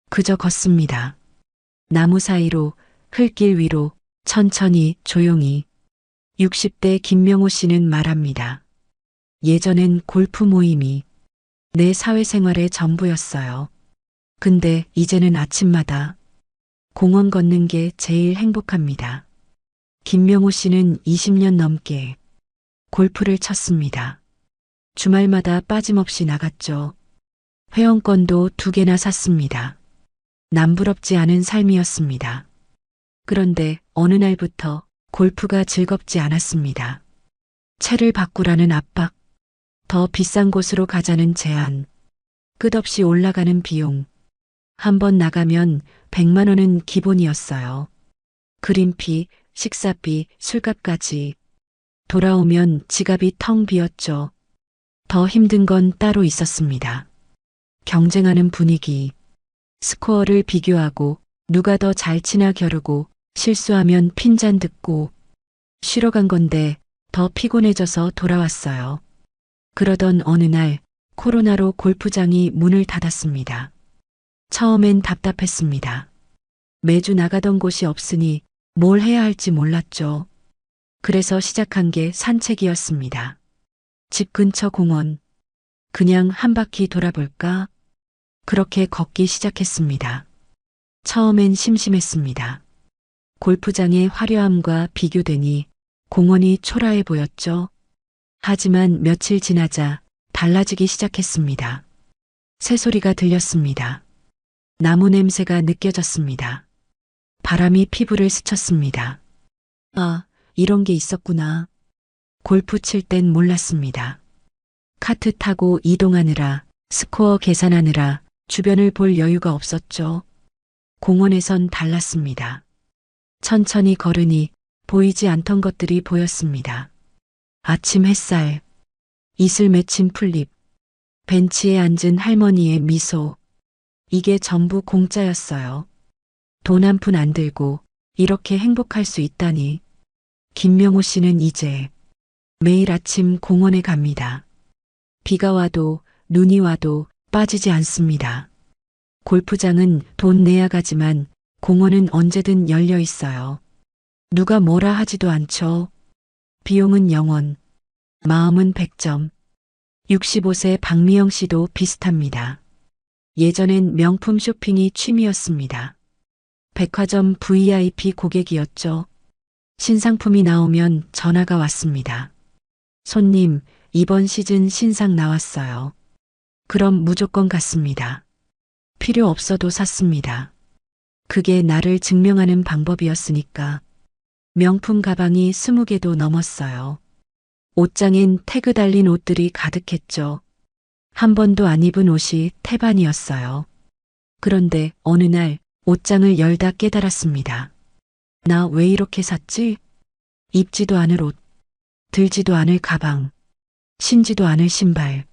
그저 걷습니다. 나무 사이로, 흙길 위로, 천천히, 조용히. 60대 김명호 씨는 말합니다. 예전엔 골프 모임이 내 사회생활의 전부였어요. 근데 이제는 아침마다 공원 걷는 게 제일 행복합니다. 김명호 씨는 20년 넘게 골프를 쳤습니다. 주말마다 빠짐없이 나갔죠. 회원권도 2개나 샀습니다. 남부럽지 않은 삶이었습니다. 그런데 어느 날부터 골프가 즐겁지 않았습니다. 채를 바꾸라는 압박, 더 비싼 곳으로 가자는 제안, 끝없이 올라가는 비용. 한 번 나가면 100만 원은 기본이었어요. 그림피, 식사비, 술값까지. 돌아오면 지갑이 텅 비었죠. 더 힘든 건 따로 있었습니다. 경쟁하는 분위기, 스코어를 비교하고 누가 더 잘 치나 겨루고 실수하면 핀잔 듣고 쉬러 간 건데 더 피곤해져서 돌아왔어요. 그러던 어느 날 코로나로 골프장이 문을 닫았습니다. 처음엔 답답했습니다. 매주 나가던 곳이 없으니 뭘 해야 할지 몰랐죠. 그래서 시작한 게 산책이었습니다. 집 근처 공원. 그냥 한 바퀴 돌아볼까? 그렇게 걷기 시작했습니다. 처음엔 심심했습니다. 골프장의 화려함과 비교되니 공원이 초라해 보였죠. 하지만 며칠 지나자 달라지기 시작했습니다. 새소리가 들렸습니다. 나무 냄새가 느껴졌습니다. 바람이 피부를 스쳤습니다. 아, 이런 게 있었구나. 골프 칠 땐 몰랐습니다. 카트 타고 이동하느라, 스코어 계산하느라 주변을 볼 여유가 없었죠. 공원에선 달랐습니다. 천천히 걸으니 보이지 않던 것들이 보였습니다. 아침 햇살, 이슬 맺힌 풀잎, 벤치에 앉은 할머니의 미소. 이게 전부 공짜였어요. 돈 한 푼 안 들고 이렇게 행복할 수 있다니. 김명호 씨는 이제 매일 아침 공원에 갑니다. 비가 와도 눈이 와도 빠지지 않습니다. 골프장은 돈 내야 가지만 공원은 언제든 열려 있어요. 누가 뭐라 하지도 않죠. 비용은 0원, 마음은 100점. 65세 박미영 씨도 비슷합니다. 예전엔 명품 쇼핑이 취미였습니다. 백화점 VIP 고객이었죠. 신상품이 나오면 전화가 왔습니다. 손님, 이번 시즌 신상 나왔어요. 그럼 무조건 갔습니다. 필요 없어도 샀습니다. 그게 나를 증명하는 방법이었으니까. 명품 가방이 20개도 넘었어요. 옷장엔 태그 달린 옷들이 가득했죠. 한 번도 안 입은 옷이 태반이었어요. 그런데 어느 날 옷장을 열다 깨달았습니다. 나 왜 이렇게 샀지? 입지도 않을 옷, 들지도 않을 가방, 신지도 않을 신발.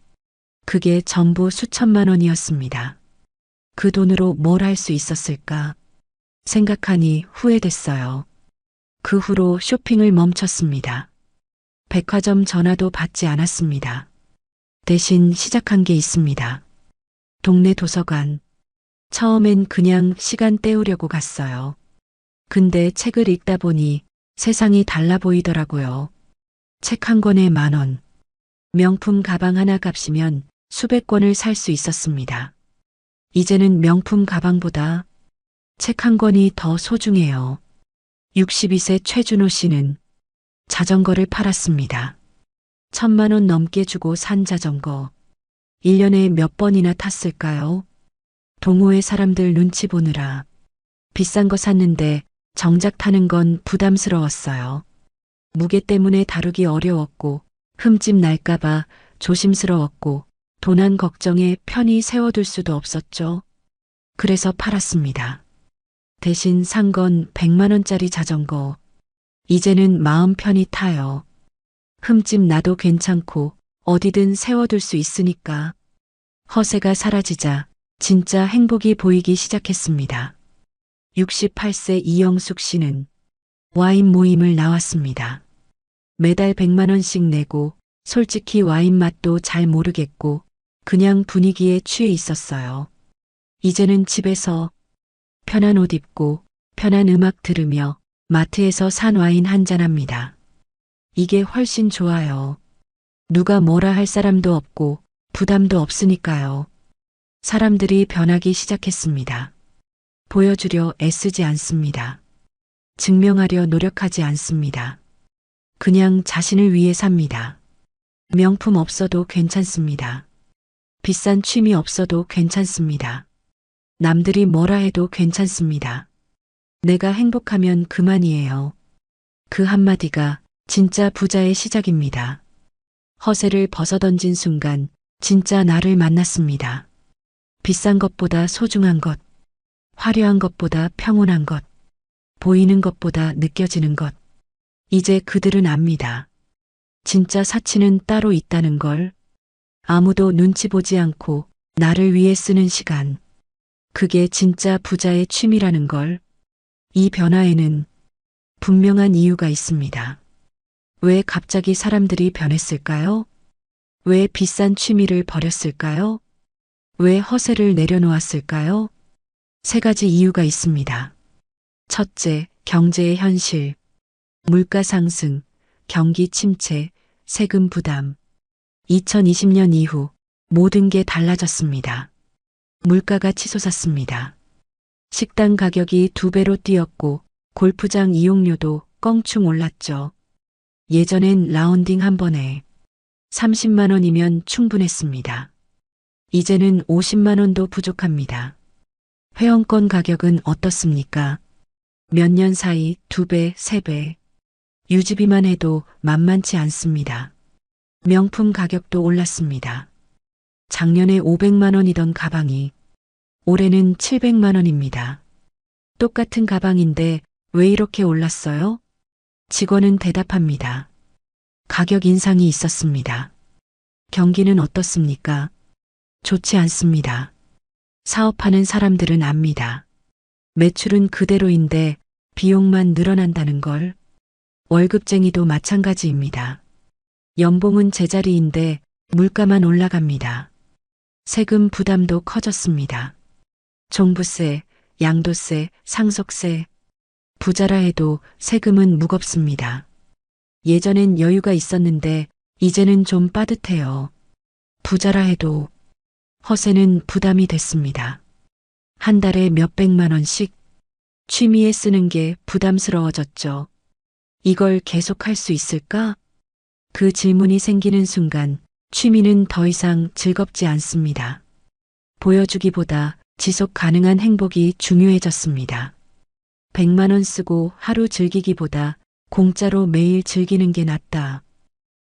그게 전부 수천만 원이었습니다. 그 돈으로 뭘 할 수 있었을까? 생각하니 후회됐어요. 그 후로 쇼핑을 멈췄습니다. 백화점 전화도 받지 않았습니다. 대신 시작한 게 있습니다. 동네 도서관. 처음엔 그냥 시간 때우려고 갔어요. 근데 책을 읽다 보니 세상이 달라 보이더라고요. 책 한 권에 10,000원. 명품 가방 하나 값이면 수백 권을 살 수 있었습니다. 이제는 명품 가방보다 책 한 권이 더 소중해요. 62세 최준호 씨는 자전거를 팔았습니다. 1,000만 원 넘게 주고 산 자전거. 1년에 몇 번이나 탔을까요? 동호회 사람들 눈치 보느라 비싼 거 샀는데 정작 타는 건 부담스러웠어요. 무게 때문에 다루기 어려웠고 흠집 날까봐 조심스러웠고 도난 걱정에 편히 세워둘 수도 없었죠. 그래서 팔았습니다. 대신 산 건 100만 원짜리 자전거. 이제는 마음 편히 타요. 흠집 나도 괜찮고 어디든 세워둘 수 있으니까. 허세가 사라지자 진짜 행복이 보이기 시작했습니다. 68세 이영숙 씨는 와인 모임을 나왔습니다. 매달 100만 원씩 내고 솔직히 와인 맛도 잘 모르겠고 그냥 분위기에 취해 있었어요. 이제는 집에서 편한 옷 입고 편한 음악 들으며 마트에서 산 와인 한잔합니다. 이게 훨씬 좋아요. 누가 뭐라 할 사람도 없고 부담도 없으니까요. 사람들이 변하기 시작했습니다. 보여주려 애쓰지 않습니다. 증명하려 노력하지 않습니다. 그냥 자신을 위해 삽니다. 명품 없어도 괜찮습니다. 비싼 취미 없어도 괜찮습니다. 남들이 뭐라 해도 괜찮습니다. 내가 행복하면 그만이에요. 그 한마디가 진짜 부자의 시작입니다. 허세를 벗어던진 순간 진짜 나를 만났습니다. 비싼 것보다 소중한 것, 화려한 것보다 평온한 것, 보이는 것보다 느껴지는 것. 이제 그들은 압니다. 진짜 사치는 따로 있다는 걸. 아무도 눈치 보지 않고 나를 위해 쓰는 시간. 그게 진짜 부자의 취미라는 걸. 이 변화에는 분명한 이유가 있습니다. 왜 갑자기 사람들이 변했을까요? 왜 비싼 취미를 버렸을까요? 왜 허세를 내려놓았을까요? 세 가지 이유가 있습니다. 첫째, 경제의 현실. 물가 상승, 경기 침체, 세금 부담. 2020년 이후 모든 게 달라졌습니다. 물가가 치솟았습니다. 식당 가격이 2배로 뛰었고 골프장 이용료도 껑충 올랐죠. 예전엔 라운딩 한 번에 30만 원이면 충분했습니다. 이제는 50만 원도 부족합니다. 회원권 가격은 어떻습니까? 몇 년 사이 2배, 3배. 유지비만 해도 만만치 않습니다. 명품 가격도 올랐습니다. 작년에 500만 원이던 가방이 올해는 700만 원입니다. 똑같은 가방인데 왜 이렇게 올랐어요? 직원은 대답합니다. 가격 인상이 있었습니다. 경기는 어떻습니까? 좋지 않습니다. 사업하는 사람들은 압니다. 매출은 그대로인데 비용만 늘어난다는 걸. 월급쟁이도 마찬가지입니다. 연봉은 제자리인데 물가만 올라갑니다. 세금 부담도 커졌습니다. 종부세, 양도세, 상속세. 부자라 해도 세금은 무겁습니다. 예전엔 여유가 있었는데 이제는 좀 빠듯해요. 부자라 해도 허세는 부담이 됐습니다. 한 달에 몇백만 원씩 취미에 쓰는 게 부담스러워졌죠. 이걸 계속할 수 있을까? 그 질문이 생기는 순간 취미는 더 이상 즐겁지 않습니다. 보여주기보다 지속 가능한 행복이 중요해졌습니다. 100만 원 쓰고 하루 즐기기보다 공짜로 매일 즐기는 게 낫다.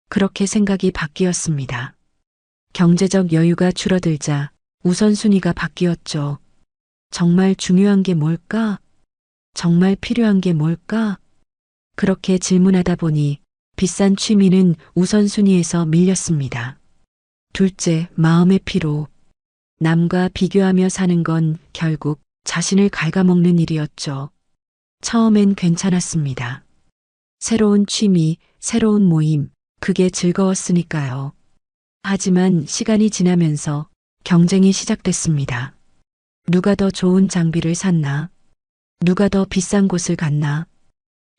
그렇게 생각이 바뀌었습니다. 경제적 여유가 줄어들자 우선순위가 바뀌었죠. 정말 중요한 게 뭘까? 정말 필요한 게 뭘까? 그렇게 질문하다 보니 비싼 취미는 우선순위에서 밀렸습니다. 둘째, 마음의 피로. 남과 비교하며 사는 건 결국 자신을 갉아먹는 일이었죠. 처음엔 괜찮았습니다. 새로운 취미, 새로운 모임, 그게 즐거웠으니까요. 하지만 시간이 지나면서 경쟁이 시작됐습니다. 누가 더 좋은 장비를 샀나? 누가 더 비싼 곳을 갔나?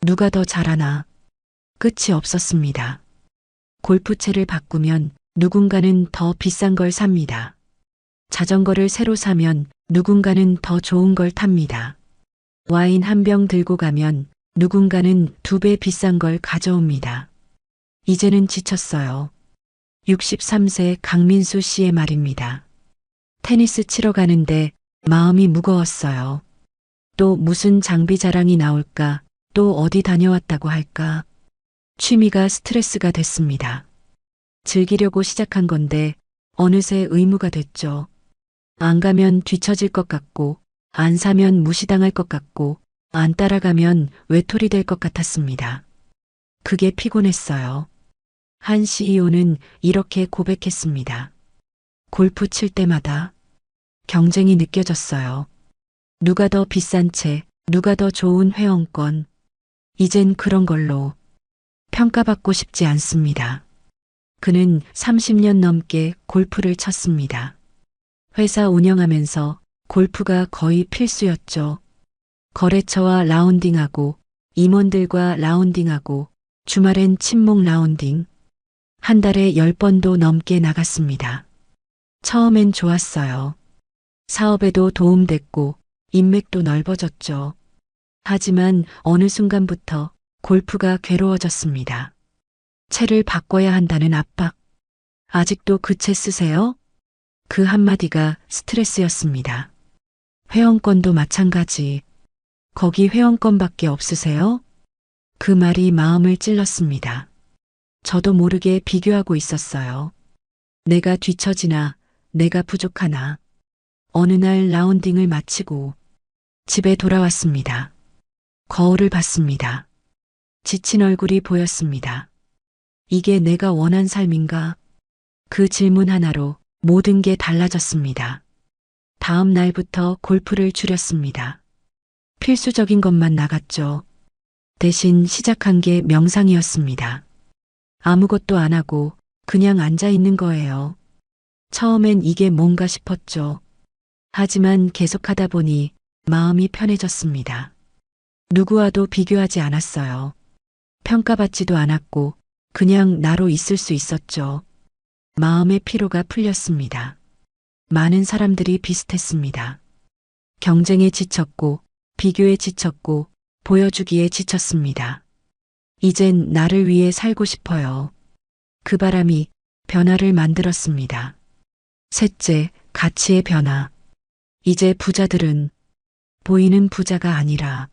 누가 더 잘하나? 끝이 없었습니다. 골프채를 바꾸면 누군가는 더 비싼 걸 삽니다. 자전거를 새로 사면 누군가는 더 좋은 걸 탑니다. 와인 한 병 들고 가면 누군가는 2배 비싼 걸 가져옵니다. 이제는 지쳤어요. 63세 강민수 씨의 말입니다. 테니스 치러 가는데 마음이 무거웠어요. 또 무슨 장비 자랑이 나올까? 또 어디 다녀왔다고 할까? 취미가 스트레스가 됐습니다. 즐기려고 시작한 건데 어느새 의무가 됐죠. 안 가면 뒤처질 것 같고, 안 사면 무시당할 것 같고, 안 따라가면 외톨이 될 것 같았습니다. 그게 피곤했어요. 한 CEO는 이렇게 고백했습니다. 골프 칠 때마다 경쟁이 느껴졌어요. 누가 더 비싼 채, 누가 더 좋은 회원권. 이젠 그런 걸로 평가받고 싶지 않습니다. 그는 30년 넘게 골프를 쳤습니다. 회사 운영하면서 골프가 거의 필수였죠. 거래처와 라운딩하고 임원들과 라운딩하고 주말엔 친목 라운딩. 한 달에 10번도 넘게 나갔습니다. 처음엔 좋았어요. 사업에도 도움됐고 인맥도 넓어졌죠. 하지만 어느 순간부터 골프가 괴로워졌습니다. 채를 바꿔야 한다는 압박. 아직도 그 채 쓰세요? 그 한마디가 스트레스였습니다. 회원권도 마찬가지. 거기 회원권밖에 없으세요? 그 말이 마음을 찔렀습니다. 저도 모르게 비교하고 있었어요. 내가 뒤처지나, 내가 부족하나. 어느 날 라운딩을 마치고 집에 돌아왔습니다. 거울을 봤습니다. 지친 얼굴이 보였습니다. 이게 내가 원한 삶인가? 그 질문 하나로 모든 게 달라졌습니다. 다음 날부터 골프를 줄였습니다. 필수적인 것만 나갔죠. 대신 시작한 게 명상이었습니다. 아무것도 안 하고 그냥 앉아 있는 거예요. 처음엔 이게 뭔가 싶었죠. 하지만 계속하다 보니 마음이 편해졌습니다. 누구와도 비교하지 않았어요. 평가받지도 않았고 그냥 나로 있을 수 있었죠. 마음의 피로가 풀렸습니다. 많은 사람들이 비슷했습니다. 경쟁에 지쳤고 비교에 지쳤고 보여주기에 지쳤습니다. 이젠 나를 위해 살고 싶어요. 그 바람이 변화를 만들었습니다. 셋째, 가치의 변화. 이제 부자들은 보이는 부자가 아니라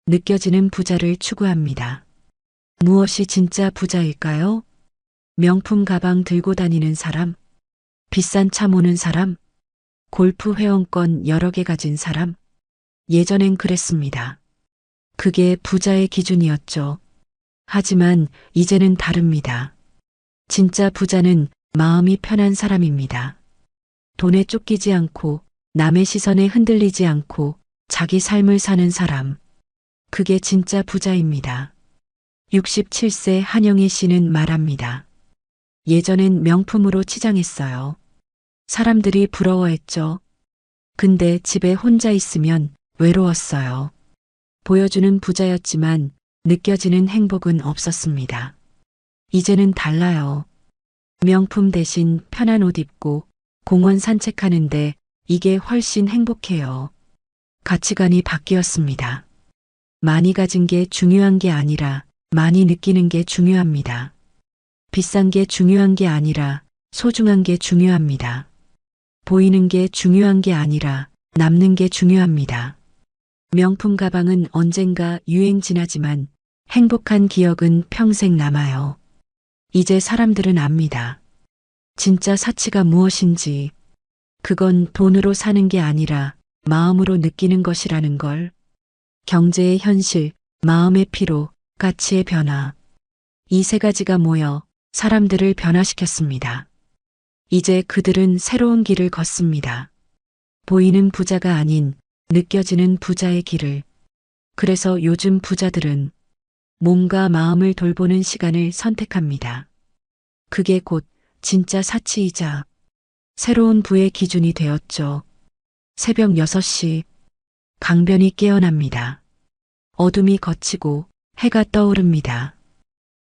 느껴지는 부자를 추구합니다. 무엇이 진짜 부자일까요? 명품 가방 들고 다니는 사람, 비싼 차 모는 사람, 골프 회원권 여러 개 가진 사람. 예전엔 그랬습니다. 그게 부자의 기준이었죠. 하지만 이제는 다릅니다. 진짜 부자는 마음이 편한 사람입니다. 돈에 쫓기지 않고 남의 시선에 흔들리지 않고 자기 삶을 사는 사람. 그게 진짜 부자입니다. 67세 한영애 씨는 말합니다. 예전엔 명품으로 치장했어요. 사람들이 부러워했죠. 근데 집에 혼자 있으면 외로웠어요. 보여주는 부자였지만 느껴지는 행복은 없었습니다. 이제는 달라요. 명품 대신 편한 옷 입고 공원 산책하는데 이게 훨씬 행복해요. 가치관이 바뀌었습니다. 많이 가진 게 중요한 게 아니라 많이 느끼는 게 중요합니다. 비싼 게 중요한 게 아니라 소중한 게 중요합니다. 보이는 게 중요한 게 아니라 남는 게 중요합니다. 명품 가방은 언젠가 유행 지나지만 행복한 기억은 평생 남아요. 이제 사람들은 압니다. 진짜 사치가 무엇인지. 그건 돈으로 사는 게 아니라 마음으로 느끼는 것이라는 걸. 경제의 현실, 마음의 피로, 가치의 변화. 이 세 가지가 모여 사람들을 변화시켰습니다. 이제 그들은 새로운 길을 걷습니다. 보이는 부자가 아닌 느껴지는 부자의 길을. 그래서 요즘 부자들은 몸과 마음을 돌보는 시간을 선택합니다. 그게 곧 진짜 사치이자 새로운 부의 기준이 되었죠. 새벽 6시 강변이 깨어납니다. 어둠이 걷히고 해가 떠오릅니다.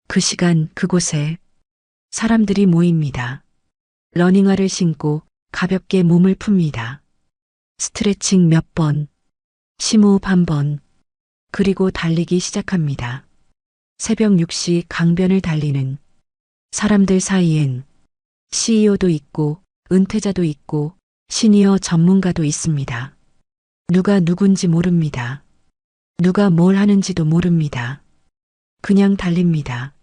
그 시간 그곳에 사람들이 모입니다. 러닝화를 신고 가볍게 몸을 풉니다. 스트레칭 몇 번, 심호흡 한 번, 그리고 달리기 시작합니다. 새벽 6시 강변을 달리는 사람들 사이엔 CEO도 있고 은퇴자도 있고 시니어 전문가도 있습니다. 누가 누군지 모릅니다. 누가 뭘 하는지도 모릅니다. 그냥 달립니다.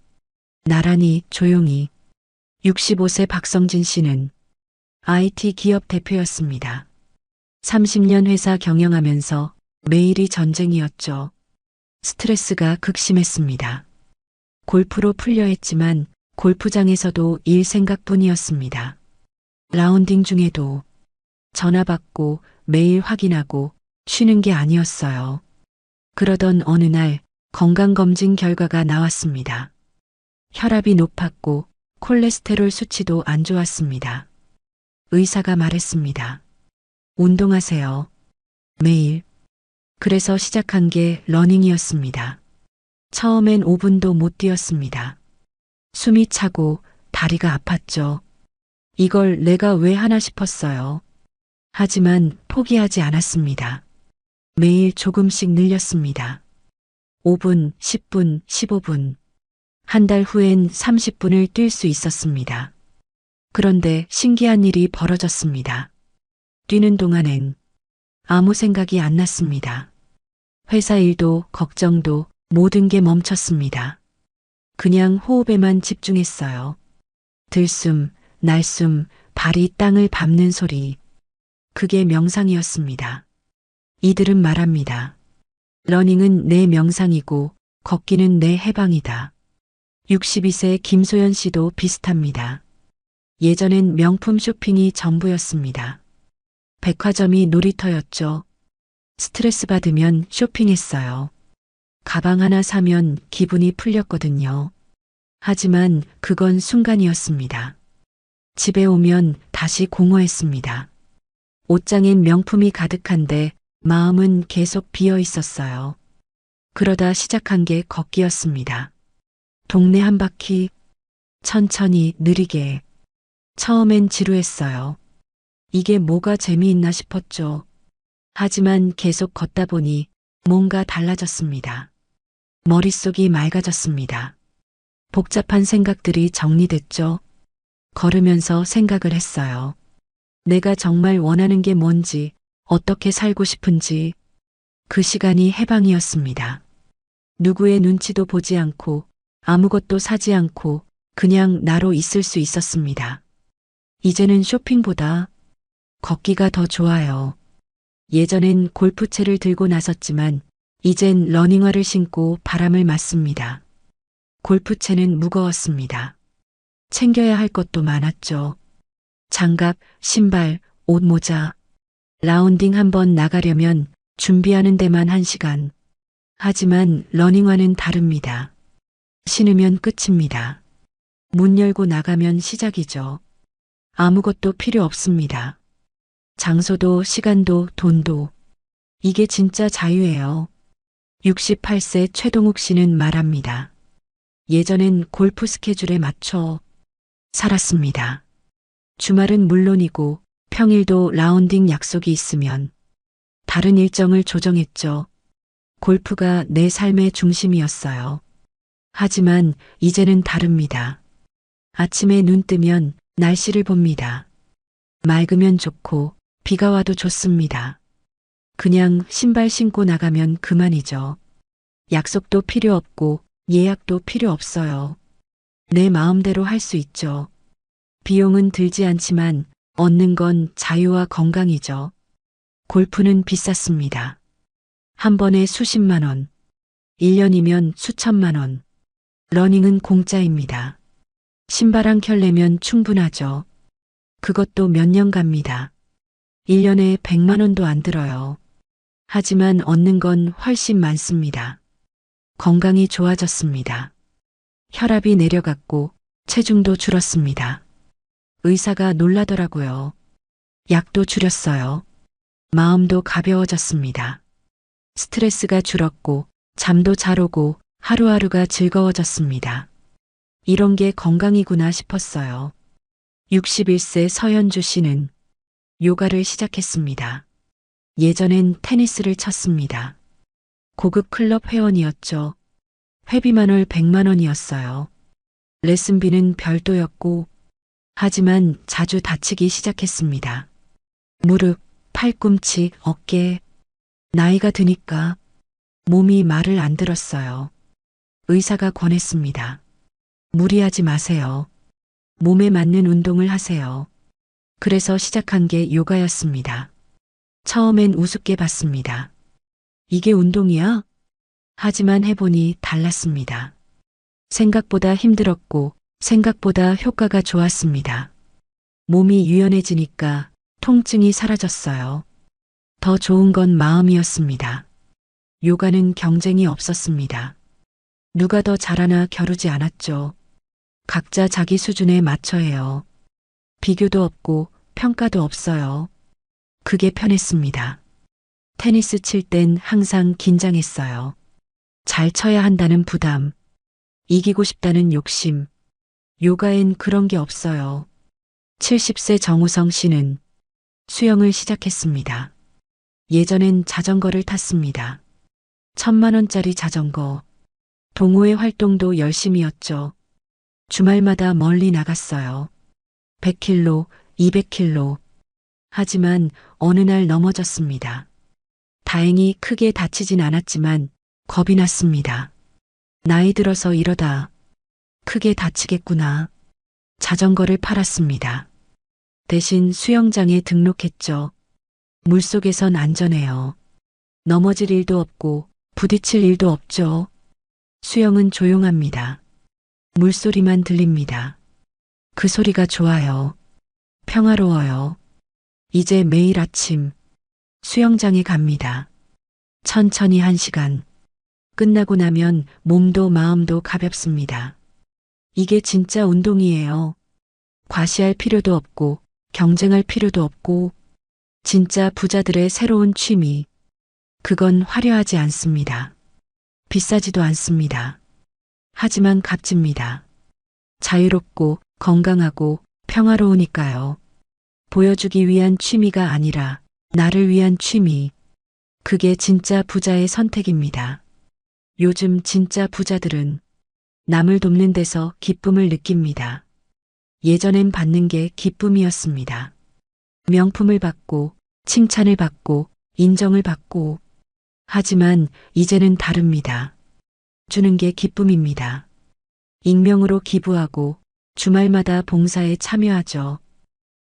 나란히 조용히. 65세 박성진 씨는 IT 기업 대표였습니다. 30년 회사 경영하면서 매일이 전쟁이었죠. 스트레스가 극심했습니다. 골프로 풀려 했지만 골프장에서도 일 생각뿐이었습니다. 라운딩 중에도 전화 받고 매일 확인하고 쉬는 게 아니었어요. 그러던 어느 날 건강검진 결과가 나왔습니다. 혈압이 높았고 콜레스테롤 수치도 안 좋았습니다. 의사가 말했습니다. 운동하세요. 매일. 그래서 시작한 게 러닝이었습니다. 처음엔 5분도 못 뛰었습니다. 숨이 차고 다리가 아팠죠. 이걸 내가 왜 하나 싶었어요. 하지만 포기하지 않았습니다. 매일 조금씩 늘렸습니다. 5분, 10분, 15분. 한 달 후엔 30분을 뛸 수 있었습니다. 그런데 신기한 일이 벌어졌습니다. 뛰는 동안엔 아무 생각이 안 났습니다. 회사 일도 걱정도 모든 게 멈췄습니다. 그냥 호흡에만 집중했어요. 들숨, 날숨, 발이 땅을 밟는 소리. 그게 명상이었습니다. 이들은 말합니다. 러닝은 내 명상이고 걷기는 내 해방이다. 62세 김소연 씨도 비슷합니다. 예전엔 명품 쇼핑이 전부였습니다. 백화점이 놀이터였죠. 스트레스 받으면 쇼핑했어요. 가방 하나 사면 기분이 풀렸거든요. 하지만 그건 순간이었습니다. 집에 오면 다시 공허했습니다. 옷장엔 명품이 가득한데 마음은 계속 비어 있었어요. 그러다 시작한 게 걷기였습니다. 동네 한 바퀴, 천천히 느리게. 처음엔 지루했어요. 이게 뭐가 재미있나 싶었죠. 하지만 계속 걷다 보니 뭔가 달라졌습니다. 머릿속이 맑아졌습니다. 복잡한 생각들이 정리됐죠. 걸으면서 생각을 했어요. 내가 정말 원하는 게 뭔지, 어떻게 살고 싶은지. 그 시간이 해방이었습니다. 누구의 눈치도 보지 않고 아무것도 사지 않고 그냥 나로 있을 수 있었습니다. 이제는 쇼핑보다 걷기가 더 좋아요. 예전엔 골프채를 들고 나섰지만 이젠 러닝화를 신고 바람을 맞습니다. 골프채는 무거웠습니다. 챙겨야 할 것도 많았죠. 장갑, 신발, 옷, 모자. 라운딩 한번 나가려면 준비하는 데만 1시간. 하지만 러닝화는 다릅니다. 신으면 끝입니다. 문 열고 나가면 시작이죠. 아무것도 필요 없습니다. 장소도 시간도 돈도. 이게 진짜 자유예요. 68세 최동욱 씨는 말합니다. 예전엔 골프 스케줄에 맞춰 살았습니다. 주말은 물론이고 평일도 라운딩 약속이 있으면 다른 일정을 조정했죠. 골프가 내 삶의 중심이었어요. 하지만 이제는 다릅니다. 아침에 눈 뜨면 날씨를 봅니다. 맑으면 좋고 비가 와도 좋습니다. 그냥 신발 신고 나가면 그만이죠. 약속도 필요 없고 예약도 필요 없어요. 내 마음대로 할 수 있죠. 비용은 들지 않지만 얻는 건 자유와 건강이죠. 골프는 비쌌습니다. 한 번에 수십만 원, 1년이면 수천만 원. 러닝은 공짜입니다. 신발 한 켤레면 충분하죠. 그것도 몇 년 갑니다. 1년에 100만 원도 안 들어요. 하지만 얻는 건 훨씬 많습니다. 건강이 좋아졌습니다. 혈압이 내려갔고 체중도 줄었습니다. 의사가 놀라더라고요. 약도 줄였어요. 마음도 가벼워졌습니다. 스트레스가 줄었고 잠도 잘 오고 하루하루가 즐거워졌습니다. 이런 게 건강이구나 싶었어요. 61세 서현주 씨는 요가를 시작했습니다. 예전엔 테니스를 쳤습니다. 고급 클럽 회원이었죠. 회비만 월 100만 원이었어요. 레슨비는 별도였고, 하지만 자주 다치기 시작했습니다. 무릎, 팔꿈치, 어깨. 나이가 드니까 몸이 말을 안 들었어요. 의사가 권했습니다. 무리하지 마세요. 몸에 맞는 운동을 하세요. 그래서 시작한 게 요가였습니다. 처음엔 우습게 봤습니다. 이게 운동이야? 하지만 해보니 달랐습니다. 생각보다 힘들었고 생각보다 효과가 좋았습니다. 몸이 유연해지니까 통증이 사라졌어요. 더 좋은 건 마음이었습니다. 요가는 경쟁이 없었습니다. 누가 더 잘하나 겨루지 않았죠. 각자 자기 수준에 맞춰 해요. 비교도 없고 평가도 없어요. 그게 편했습니다. 테니스 칠 땐 항상 긴장했어요. 잘 쳐야 한다는 부담, 이기고 싶다는 욕심. 요가엔 그런 게 없어요. 70세 정우성 씨는 수영을 시작했습니다. 예전엔 자전거를 탔습니다. 1,000만 원짜리 자전거. 동호회 활동도 열심히였죠. 주말마다 멀리 나갔어요. 100km, 200km. 하지만 어느 날 넘어졌습니다. 다행히 크게 다치진 않았지만 겁이 났습니다. 나이 들어서 이러다 크게 다치겠구나. 자전거를 팔았습니다. 대신 수영장에 등록했죠. 물속에선 안전해요. 넘어질 일도 없고 부딪힐 일도 없죠. 수영은 조용합니다. 물소리만 들립니다. 그 소리가 좋아요. 평화로워요. 이제 매일 아침 수영장에 갑니다. 천천히 1시간. 끝나고 나면 몸도 마음도 가볍습니다. 이게 진짜 운동이에요. 과시할 필요도 없고 경쟁할 필요도 없고 진짜 부자들의 새로운 취미. 그건 화려하지 않습니다. 비싸지도 않습니다. 하지만 값집니다. 자유롭고 건강하고 평화로우니까요. 보여주기 위한 취미가 아니라 나를 위한 취미. 그게 진짜 부자의 선택입니다. 요즘 진짜 부자들은 남을 돕는 데서 기쁨을 느낍니다. 예전엔 받는 게 기쁨이었습니다. 명품을 받고 칭찬을 받고 인정을 받고. 하지만 이제는 다릅니다. 주는 게 기쁨입니다. 익명으로 기부하고 주말마다 봉사에 참여하죠.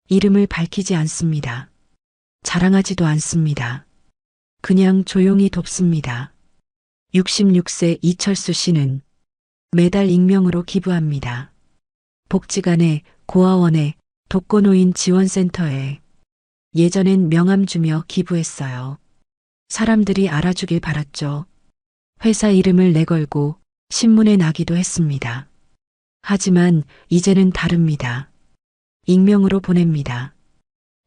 이름을 밝히지 않습니다. 자랑하지도 않습니다. 그냥 조용히 돕습니다. 66세 이철수 씨는 매달 익명으로 기부합니다. 복지관에, 고아원에, 독거노인 지원센터에. 예전엔 명함 주며 기부했어요. 사람들이 알아주길 바랐죠. 회사 이름을 내걸고 신문에 나기도 했습니다. 하지만 이제는 다릅니다. 익명으로 보냅니다.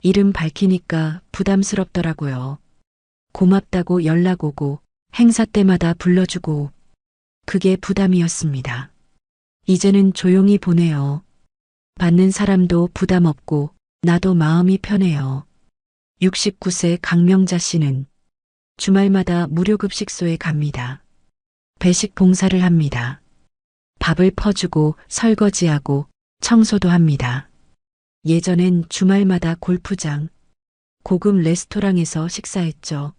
이름 밝히니까 부담스럽더라고요. 고맙다고 연락 오고 행사 때마다 불러주고. 그게 부담이었습니다. 이제는 조용히 보내요. 받는 사람도 부담 없고 나도 마음이 편해요. 69세 강명자 씨는 주말마다 무료급식소에 갑니다. 배식 봉사를 합니다. 밥을 퍼주고 설거지하고 청소도 합니다. 예전엔 주말마다 골프장, 고급 레스토랑에서 식사했죠.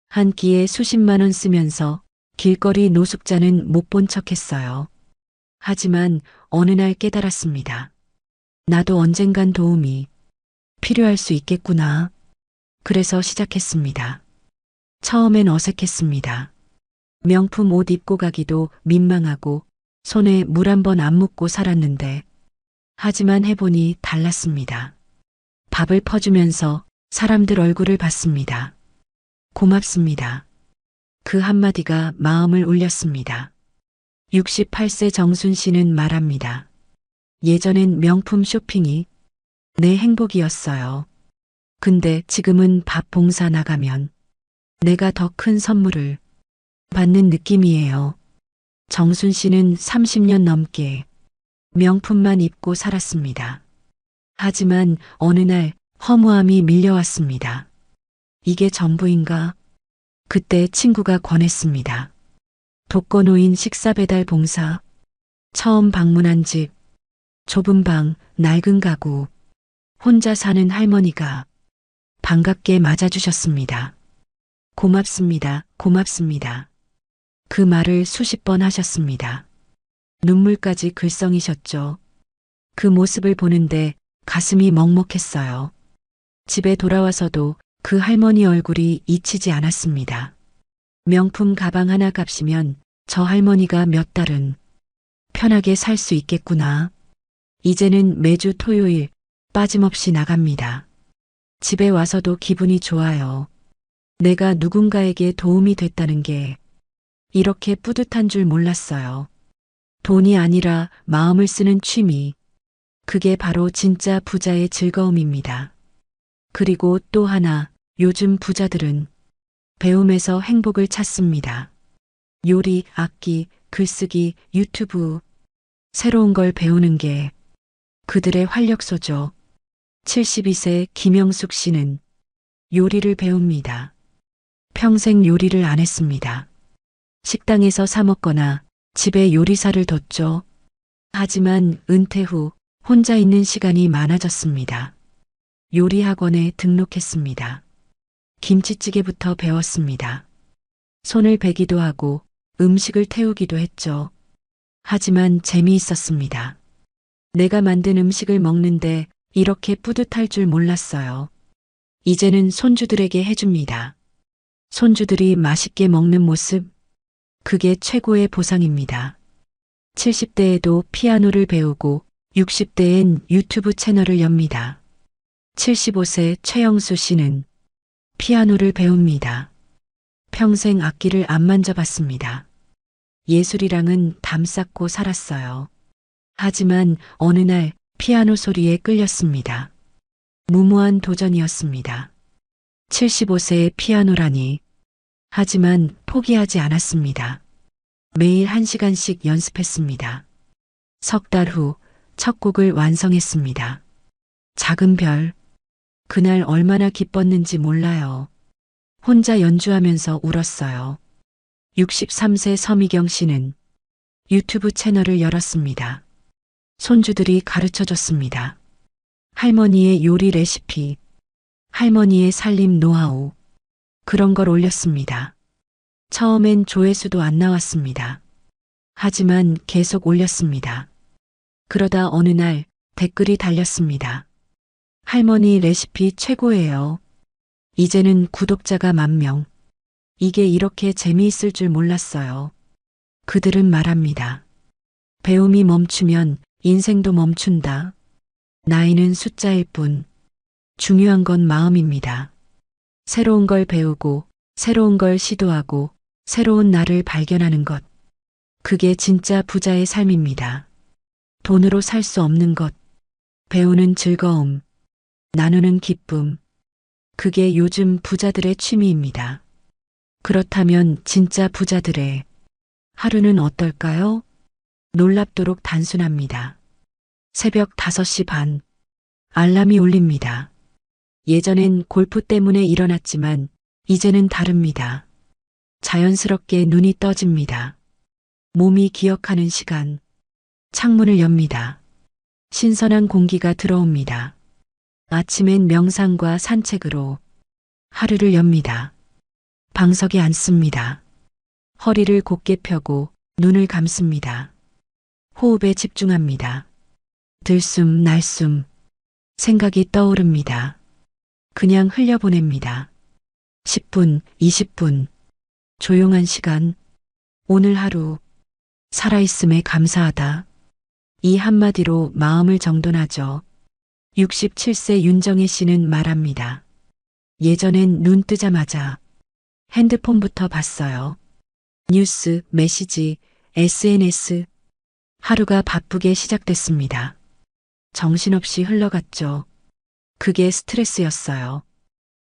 한 끼에 수십만 원 쓰면서 길거리 노숙자는 못 본 척했어요. 하지만 어느 날 깨달았습니다. 나도 언젠간 도움이 필요할 수 있겠구나. 그래서 시작했습니다. 처음엔 어색했습니다. 명품 옷 입고 가기도 민망하고 손에 물 한 번 안 묻고 살았는데 하지만 해보니 달랐습니다. 밥을 퍼주면서 사람들 얼굴을 봤습니다. 고맙습니다. 그 한마디가 마음을 울렸습니다. 68세 정순 씨는 말합니다. 예전엔 명품 쇼핑이 내 행복이었어요. 근데 지금은 밥 봉사 나가면 내가 더 큰 선물을 받는 느낌이에요. 정순 씨는 30년 넘게 명품만 입고 살았습니다. 하지만 어느 날 허무함이 밀려왔습니다. 이게 전부인가? 그때 친구가 권했습니다. 독거노인 식사 배달 봉사. 처음 방문한 집. 좁은 방, 낡은 가구. 혼자 사는 할머니가 반갑게 맞아주셨습니다. 고맙습니다. 고맙습니다. 그 말을 수십 번 하셨습니다. 눈물까지 글썽이셨죠. 그 모습을 보는데 가슴이 먹먹했어요. 집에 돌아와서도 그 할머니 얼굴이 잊히지 않았습니다. 명품 가방 하나 값이면 저 할머니가 몇 달은 편하게 살 수 있겠구나. 이제는 매주 토요일 빠짐없이 나갑니다. 집에 와서도 기분이 좋아요. 내가 누군가에게 도움이 됐다는 게 이렇게 뿌듯한 줄 몰랐어요. 돈이 아니라 마음을 쓰는 취미. 그게 바로 진짜 부자의 즐거움입니다. 그리고 또 하나, 요즘 부자들은 배움에서 행복을 찾습니다. 요리, 악기, 글쓰기, 유튜브, 새로운 걸 배우는 게 그들의 활력소죠. 72세 김영숙 씨는 요리를 배웁니다. 평생 요리를 안 했습니다. 식당에서 사 먹거나 집에 요리사를 뒀죠. 하지만 은퇴 후 혼자 있는 시간이 많아졌습니다. 요리학원에 등록했습니다. 김치찌개부터 배웠습니다. 손을 베기도 하고 음식을 태우기도 했죠. 하지만 재미있었습니다. 내가 만든 음식을 먹는데 이렇게 뿌듯할 줄 몰랐어요. 이제는 손주들에게 해줍니다. 손주들이 맛있게 먹는 모습, 그게 최고의 보상입니다. 70대에도 피아노를 배우고 60대엔 유튜브 채널을 엽니다. 75세 최영수 씨는 피아노를 배웁니다. 평생 악기를 안 만져봤습니다. 예술이랑은 담 쌓고 살았어요. 하지만 어느 날 피아노 소리에 끌렸습니다. 무모한 도전이었습니다. 75세의 피아노라니. 하지만 포기하지 않았습니다. 매일 1시간씩 연습했습니다. 석 달 후 첫 곡을 완성했습니다. 작은 별. 그날 얼마나 기뻤는지 몰라요. 혼자 연주하면서 울었어요. 63세 서미경 씨는 유튜브 채널을 열었습니다. 손주들이 가르쳐줬습니다. 할머니의 요리 레시피, 할머니의 살림 노하우, 그런 걸 올렸습니다. 처음엔 조회수도 안 나왔습니다. 하지만 계속 올렸습니다. 그러다 어느 날 댓글이 달렸습니다. 할머니 레시피 최고예요. 이제는 구독자가 10,000명. 이게 이렇게 재미있을 줄 몰랐어요. 그들은 말합니다. 배움이 멈추면 인생도 멈춘다. 나이는 숫자일 뿐. 중요한 건 마음입니다. 새로운 걸 배우고, 새로운 걸 시도하고, 새로운 나를 발견하는 것. 그게 진짜 부자의 삶입니다. 돈으로 살 수 없는 것. 배우는 즐거움. 나누는 기쁨. 그게 요즘 부자들의 취미입니다. 그렇다면 진짜 부자들의 하루는 어떨까요? 놀랍도록 단순합니다. 새벽 5시 반. 알람이 울립니다. 예전엔 골프 때문에 일어났지만 이제는 다릅니다. 자연스럽게 눈이 떠집니다. 몸이 기억하는 시간. 창문을 엽니다. 신선한 공기가 들어옵니다. 아침엔 명상과 산책으로 하루를 엽니다. 방석에 앉습니다. 허리를 곧게 펴고 눈을 감습니다. 호흡에 집중합니다. 들숨 날숨 생각이 떠오릅니다. 그냥 흘려보냅니다. 10분, 20분 조용한 시간. 오늘 하루 살아있음에 감사하다. 이 한마디로 마음을 정돈하죠. 67세 윤정혜 씨는 말합니다. 예전엔 눈 뜨자마자 핸드폰부터 봤어요. 뉴스, 메시지, SNS. 하루가 바쁘게 시작됐습니다. 정신없이 흘러갔죠. 그게 스트레스였어요.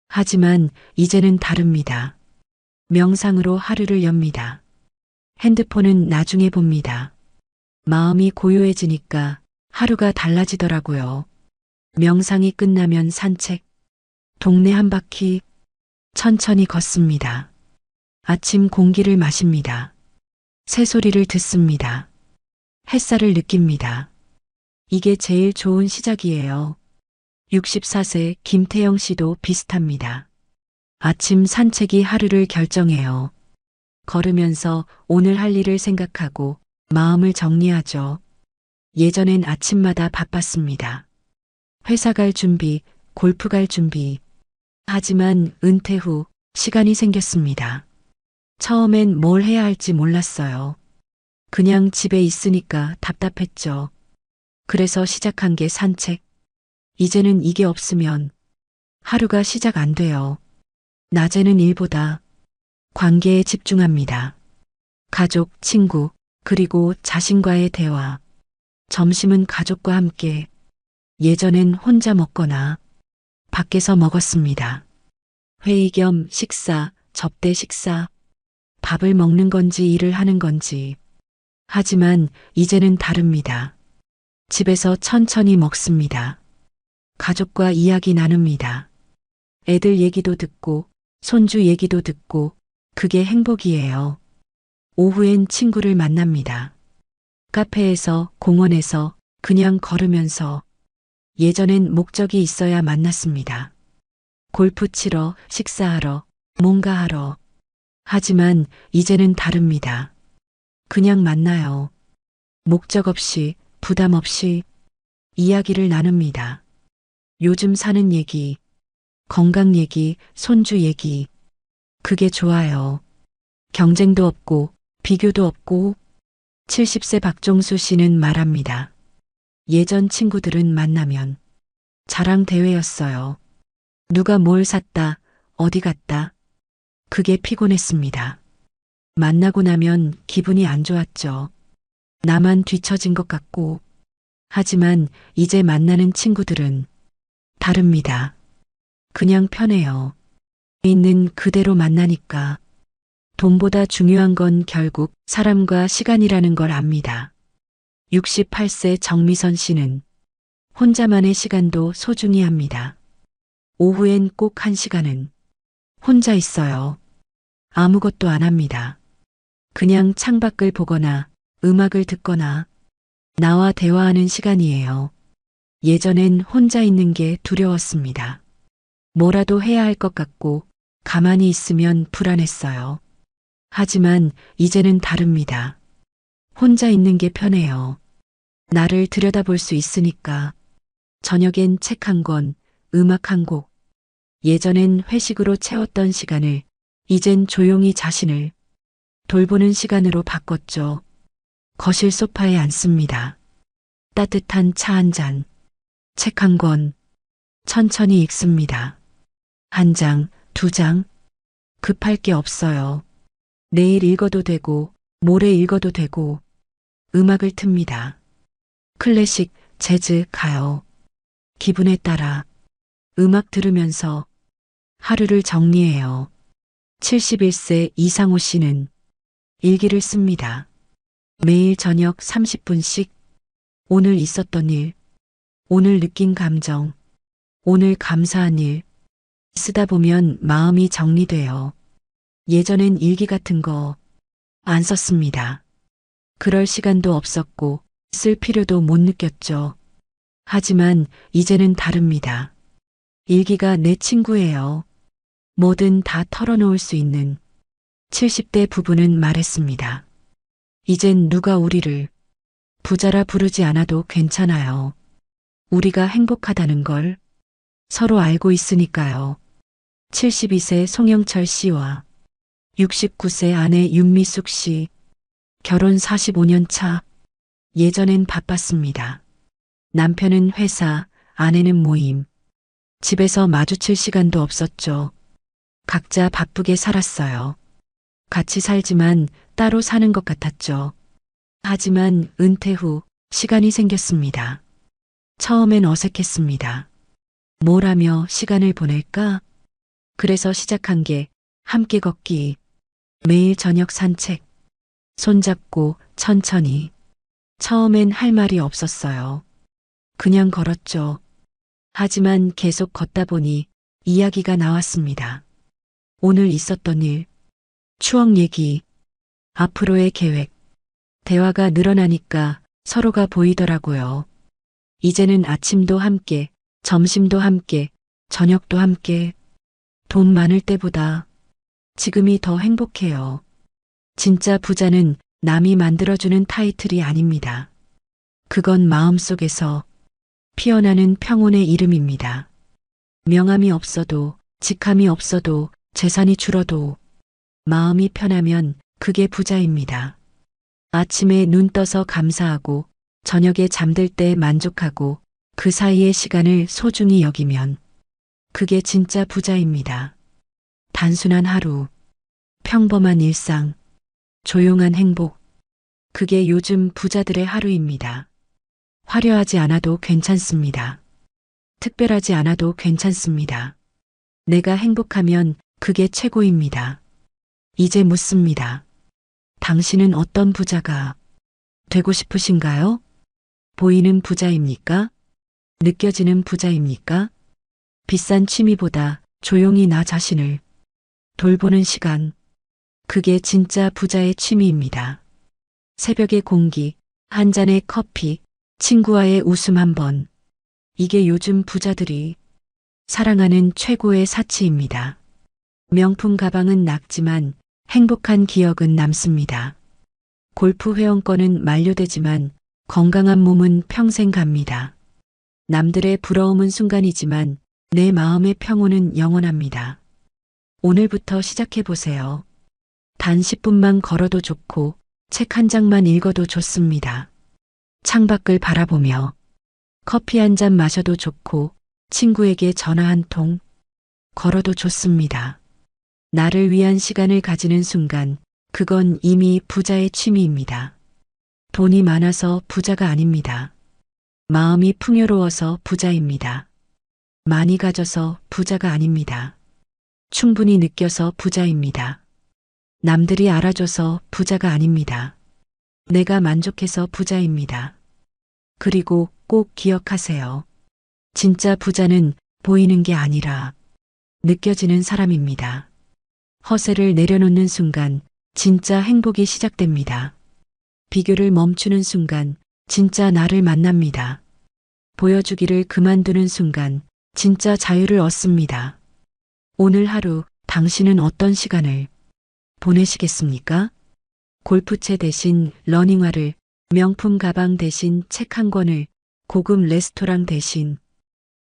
하지만 이제는 다릅니다. 명상으로 하루를 엽니다. 핸드폰은 나중에 봅니다. 마음이 고요해지니까 하루가 달라지더라고요. 명상이 끝나면 산책, 동네 한 바퀴 천천히 걷습니다. 아침 공기를 마십니다. 새소리를 듣습니다. 햇살을 느낍니다. 이게 제일 좋은 시작이에요. 64세 김태영 씨도 비슷합니다. 아침 산책이 하루를 결정해요. 걸으면서 오늘 할 일을 생각하고 마음을 정리하죠. 예전엔 아침마다 바빴습니다. 회사 갈 준비, 골프 갈 준비. 하지만 은퇴 후 시간이 생겼습니다. 처음엔 뭘 해야 할지 몰랐어요. 그냥 집에 있으니까 답답했죠. 그래서 시작한 게 산책. 이제는 이게 없으면 하루가 시작 안 돼요. 낮에는 일보다 관계에 집중합니다. 가족, 친구, 그리고 자신과의 대화. 점심은 가족과 함께. 예전엔 혼자 먹거나 밖에서 먹었습니다. 회의 겸 식사, 접대 식사. 밥을 먹는 건지 일을 하는 건지. 하지만 이제는 다릅니다. 집에서 천천히 먹습니다. 가족과 이야기 나눕니다. 애들 얘기도 듣고, 손주 얘기도 듣고, 그게 행복이에요. 오후엔 친구를 만납니다. 카페에서, 공원에서, 그냥 걸으면서. 예전엔 목적이 있어야 만났습니다. 골프 치러, 식사하러, 뭔가 하러. 하지만 이제는 다릅니다. 그냥 만나요. 목적 없이, 부담 없이 이야기를 나눕니다. 요즘 사는 얘기, 건강 얘기, 손주 얘기. 그게 좋아요. 경쟁도 없고, 비교도 없고. 70세 박종수 씨는 말합니다. 예전 친구들은 만나면 자랑 대회였어요. 누가 뭘 샀다, 어디 갔다. 그게 피곤했습니다. 만나고 나면 기분이 안 좋았죠. 나만 뒤처진 것 같고. 하지만 이제 만나는 친구들은 다릅니다. 그냥 편해요. 있는 그대로 만나니까. 돈보다 중요한 건 결국 사람과 시간이라는 걸 압니다. 68세 정미선 씨는 혼자만의 시간도 소중히 합니다. 오후엔 꼭 1시간은 혼자 있어요. 아무것도 안 합니다. 그냥 창밖을 보거나 음악을 듣거나 나와 대화하는 시간이에요. 예전엔 혼자 있는 게 두려웠습니다. 뭐라도 해야 할 것 같고 가만히 있으면 불안했어요. 하지만 이제는 다릅니다. 혼자 있는 게 편해요. 나를 들여다볼 수 있으니까. 저녁엔 책 1권, 음악 1곡. 예전엔 회식으로 채웠던 시간을 이젠 조용히 자신을 돌보는 시간으로 바꿨죠. 거실 소파에 앉습니다. 따뜻한 차 1잔, 책 1권, 천천히 읽습니다. 1장, 2장, 급할 게 없어요. 내일 읽어도 되고, 모레 읽어도 되고, 음악을 틉니다. 클래식, 재즈, 가요. 기분에 따라 음악 들으면서 하루를 정리해요. 71세 이상호 씨는 일기를 씁니다. 매일 저녁 30분씩 오늘 있었던 일, 오늘 느낀 감정, 오늘 감사한 일. 쓰다 보면 마음이 정리돼요. 예전엔 일기 같은 거 안 썼습니다. 그럴 시간도 없었고 쓸 필요도 못 느꼈죠. 하지만 이제는 다릅니다. 일기가 내 친구예요. 뭐든 다 털어놓을 수 있는 70대 부부는 말했습니다. 이젠 누가 우리를 부자라 부르지 않아도 괜찮아요. 우리가 행복하다는 걸 서로 알고 있으니까요. 72세 송영철 씨와 69세 아내 윤미숙 씨. 결혼 45년 차. 예전엔 바빴습니다. 남편은 회사, 아내는 모임. 집에서 마주칠 시간도 없었죠. 각자 바쁘게 살았어요. 같이 살지만 따로 사는 것 같았죠. 하지만 은퇴 후 시간이 생겼습니다. 처음엔 어색했습니다. 뭘 하며 시간을 보낼까? 그래서 시작한 게 함께 걷기. 매일 저녁 산책. 손잡고 천천히. 처음엔 할 말이 없었어요. 그냥 걸었죠. 하지만 계속 걷다 보니 이야기가 나왔습니다. 오늘 있었던 일, 추억 얘기, 앞으로의 계획. 대화가 늘어나니까 서로가 보이더라고요. 이제는 아침도 함께, 점심도 함께, 저녁도 함께. 돈 많을 때보다 지금이 더 행복해요. 진짜 부자는 남이 만들어주는 타이틀이 아닙니다. 그건 마음속에서 피어나는 평온의 이름입니다. 명함이 없어도, 직함이 없어도, 재산이 줄어도 마음이 편하면 그게 부자입니다. 아침에 눈 떠서 감사하고 저녁에 잠들 때 만족하고 그 사이의 시간을 소중히 여기면 그게 진짜 부자입니다. 단순한 하루, 평범한 일상, 조용한 행복. 그게 요즘 부자들의 하루입니다. 화려하지 않아도 괜찮습니다. 특별하지 않아도 괜찮습니다. 내가 행복하면 그게 최고입니다. 이제 묻습니다. 당신은 어떤 부자가 되고 싶으신가요? 보이는 부자입니까? 느껴지는 부자입니까? 비싼 취미보다 조용히 나 자신을 돌보는 시간. 그게 진짜 부자의 취미입니다. 새벽의 공기, 한 잔의 커피, 친구와의 웃음 한 번. 이게 요즘 부자들이 사랑하는 최고의 사치입니다. 명품 가방은 낡지만 행복한 기억은 남습니다. 골프 회원권은 만료되지만 건강한 몸은 평생 갑니다. 남들의 부러움은 순간이지만 내 마음의 평온은 영원합니다. 오늘부터 시작해 보세요. 단 10분만 걸어도 좋고 책 한 장만 읽어도 좋습니다. 창밖을 바라보며 커피 한 잔 마셔도 좋고 친구에게 전화 한 통 걸어도 좋습니다. 나를 위한 시간을 가지는 순간 그건 이미 부자의 취미입니다. 돈이 많아서 부자가 아닙니다. 마음이 풍요로워서 부자입니다. 많이 가져서 부자가 아닙니다. 충분히 느껴서 부자입니다. 남들이 알아줘서 부자가 아닙니다. 내가 만족해서 부자입니다. 그리고 꼭 기억하세요. 진짜 부자는 보이는 게 아니라 느껴지는 사람입니다. 허세를 내려놓는 순간 진짜 행복이 시작됩니다. 비교를 멈추는 순간 진짜 나를 만납니다. 보여주기를 그만두는 순간 진짜 자유를 얻습니다. 오늘 하루 당신은 어떤 시간을 보내시겠습니까? 골프채 대신 러닝화를, 명품 가방 대신 책 한 권을, 고급 레스토랑 대신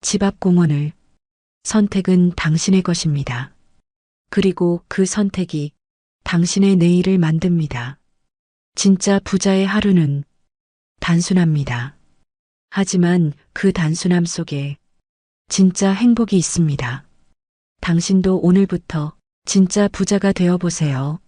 집 앞 공원을. 선택은 당신의 것입니다. 그리고 그 선택이 당신의 내일을 만듭니다. 진짜 부자의 하루는 단순합니다. 하지만 그 단순함 속에 진짜 행복이 있습니다. 당신도 오늘부터 진짜 부자가 되어 보세요.